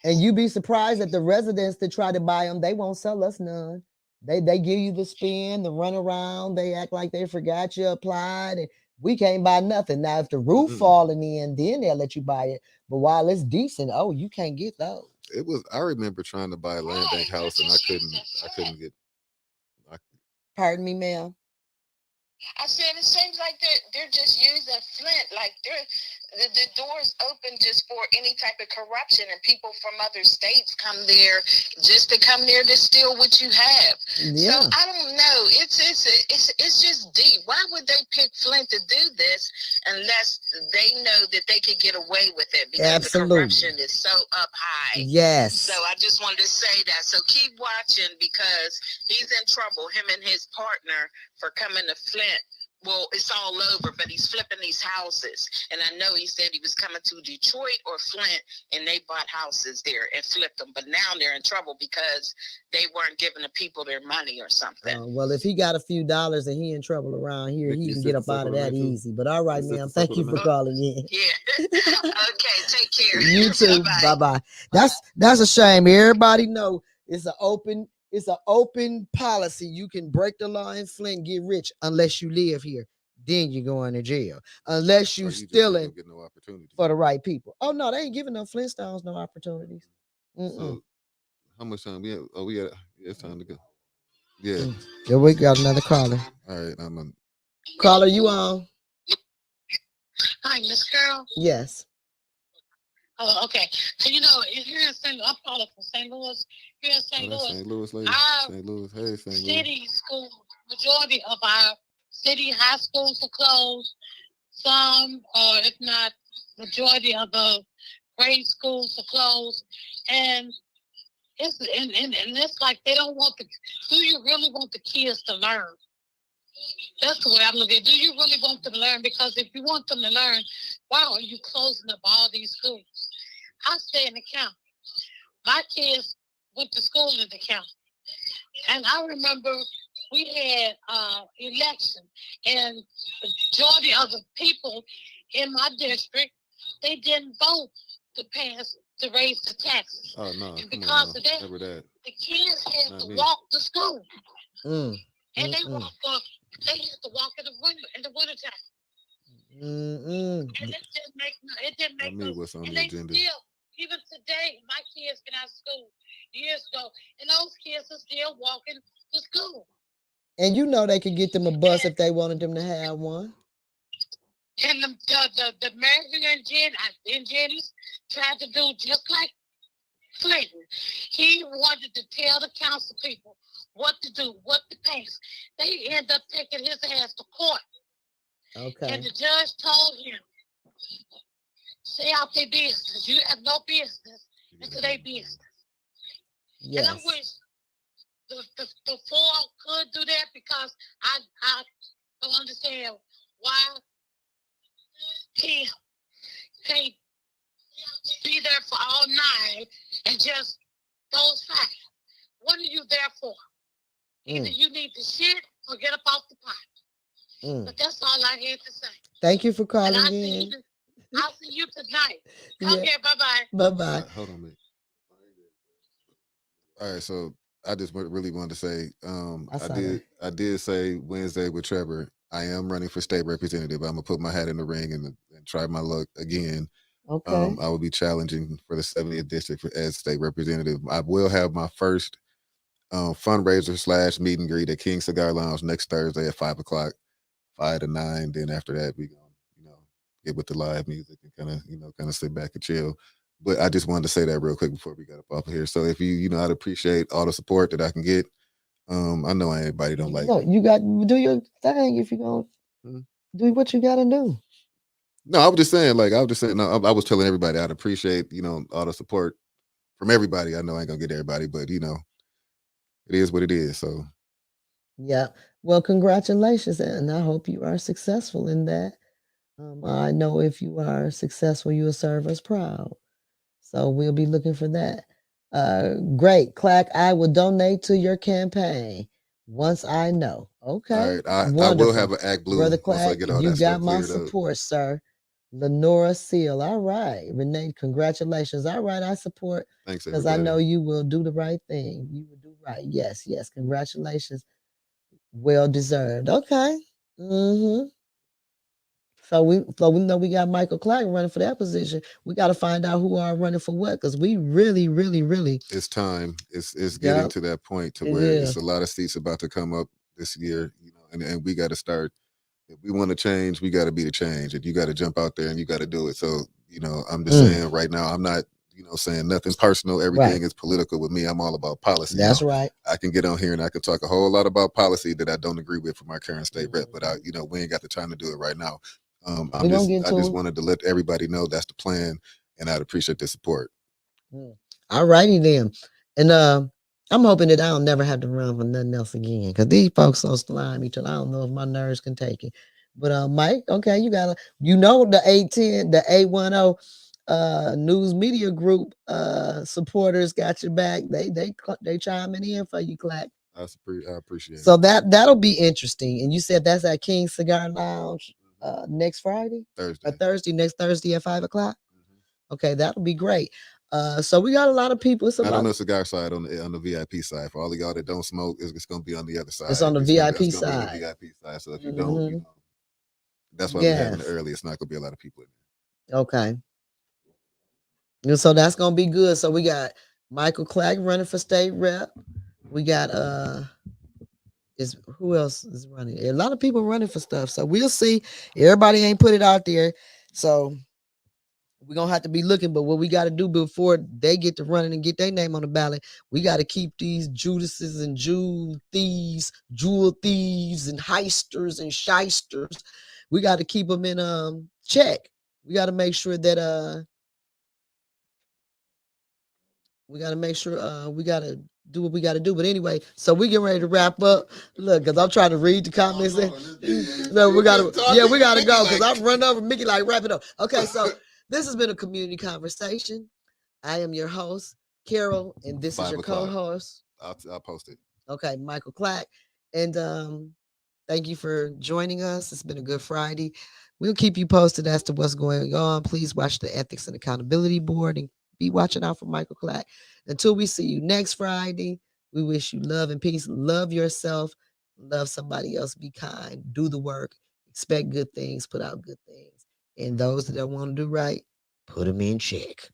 and you be surprised that the residents that try to buy them, they won't sell us none. They give you the spin, the run around. They act like they forgot you applied, and we can't buy nothing. Now, if the roof falling in, then they'll let you buy it. But while it's decent, you can't get those. It was. I remember trying to buy a land bank house, and I couldn't get. Pardon me, ma'am. I said it seems like they're just using Flint, like the doors open just for any type of corruption, and people from other states come there just to come there to steal what you have. Yeah. So I don't know. It's just deep. Why would they pick Flint to do this unless they know that they could get away with it because the corruption is so up high? Yes. So I just wanted to say that. So keep watching, because he's in trouble, him and his partner, for coming to Flint. Well, it's all over, but he's flipping these houses. And I know he said he was coming to Detroit or Flint, and they bought houses there and flipped them. But now they're in trouble because they weren't giving the people their money or something. Well, if he got a few dollars and he in trouble around here, he can get up out of that easy. But all right, ma'am, thank you for calling in. Yeah. Okay, take care. You too. Bye-bye. That's a shame. Everybody know it's an open policy. You can break the law in Flint, get rich, unless you live here. Then you're going to jail. Unless you stealing no for the right people. Oh, no, they ain't giving no Flintstones no opportunities. So, how much time we have? Oh, it's time to go. Yeah. Yeah, we got another caller. All right, I'm on. Caller, you on? Hi, Miss Girl. Yes. Oh, okay. So, here in St. Louis, I'm calling from St. Louis. Here in St. Louis. St. Louis, lady. St. Louis. Hey, St. Louis. City schools, majority of our city high schools are closed. Some, or if not, majority of the grade schools are closed. And it's like they don't want do you really want the kids to learn? That's the way I'm looking at it. Do you really want them to learn? Because if you want them to learn, why are you closing up all these schools? I stay in the county. My kids went to school in the county. And I remember we had election, and the majority of the people in my district, they didn't vote to raise the taxes. Oh, no. And because of that, the kids had to walk to school. And they had to walk in the wintertime. And it didn't make no what's on and the they agenda. still, even today, my kids get out of school years ago, and those kids are still walking to school. And they could get them a bus if they wanted them to have one. And the mayor and Jenny's tried to do just like Clinton. He wanted to tell the council people what to do, what to pass. They end up taking his ass to court. Okay. And the judge told him, stay out their business. You have no business into their business. Yes. And I wish the four could do that, because I don't understand why he can't be there for all nine and just those five. What are you there for? Either you need to shit or get up off the pot. But that's all I had to say. Thank you for calling in. I'll see you tonight. Okay, bye-bye. Bye-bye. Hold on a minute. All right, so I just really wanted to say, I did say Wednesday with Trevor, I am running for state representative. I'm gonna put my hat in the ring and try my luck again. Okay. I will be challenging for the 70th district as state representative. I will have my first fundraiser / meet and greet at King Cigar Lounge next Thursday at 5:00, 5 to 9. Then after that, we gonna get with the live music and kind of sit back and chill. But I just wanted to say that real quick before we got up off of here. So if I'd appreciate all the support that I can get. I know everybody don't like. No, you got do your thing if you gonna do what you gotta do. No, I was just saying, no, I was telling everybody I'd appreciate, all the support from everybody. I know I ain't gonna get everybody, but it is what it is. So Yeah. Well, congratulations, and I hope you are successful in that. I know if you are successful, you will serve us proud. So we'll be looking for that. Great, Clack. I will donate to your campaign once I know. all Okay, right, I will have wonderful, an Act Blue brother once I Clack. get all You that got stuff my cleared up. support, sir. Lenora Seal. All right, Renee. Congratulations. All right, I support Thanks, because I everybody. know you will do the right thing. You will do right. Yes, yes. Congratulations. Well deserved. Okay. Mm-hmm. So we know we got Michael Clark running for that position. We got to find out who are running for what because we really, really, really. It's time. It's getting Yeah, to that point to it where it's is. a lot of seats about to come up this year, and we got to start. If we want to change, we got to be the change, and you got to jump out there and you got to do it. So, I'm just saying right now, I'm not, saying nothing personal. Right. Everything is political with me. I'm all about policy. That's right. I can get on here and I can talk a whole lot about policy that I don't agree with from my current state rep, but we ain't got the time to do it right now. We're gonna get I to just it. wanted to let everybody know that's the plan, and I'd appreciate the support. All righty then. And I'm hoping that I'll never have to run for nothing else again because these folks so slimy till I don't know if my nerves can take it. But Mike, okay, the 810, the 810 news media group supporters got your back. They chiming in for you, Clack. I appreciate So it. that'll be interesting. And you said that's at King Cigar Lounge next Friday? Thursday. Or Thursday, next Thursday at 5 o'clock? Okay, that'll be great. So we got a lot of people. It's a Not on lot. the cigar side, on the VIP side. For all of y'all that don't smoke, it's going to be on the other side. It's on the VIP It's gonna be on side. the VIP side. So if you don't, that's why we're having it Yes. early. It's not going to be a lot of people in Okay. And so that's gonna be good. So we got Michael Clack running for state rep. We got is who else is running? A lot of people running for stuff. So we'll see. Everybody ain't put it out there. So we're gonna have to be looking, but what we got to do before they get to running and get their name on the ballot, we got to keep these Judases and jewel thieves and heisters and shysters. We got to keep them in check. We got to make sure that we got to make sure we got to do what we got to do. But anyway, so we get ready to wrap up. Look, because I'm trying to read the comments. No, we got to go because I'm running over Mickey like wrap it up. Okay, so this has been a community conversation. I am your host, Carol, and this is your co-host. I'll post it. Okay, Michael Clack. And thank you for joining us. It's been a good Friday. We'll keep you posted as to what's going on. Please watch the Ethics and Accountability Board and be watching out for Michael Clack. Until we see you next Friday, we wish you love and peace. Love yourself. Love somebody else. Be kind. Do the work. Expect good things. Put out good things. And those that don't want to do right, put them in check.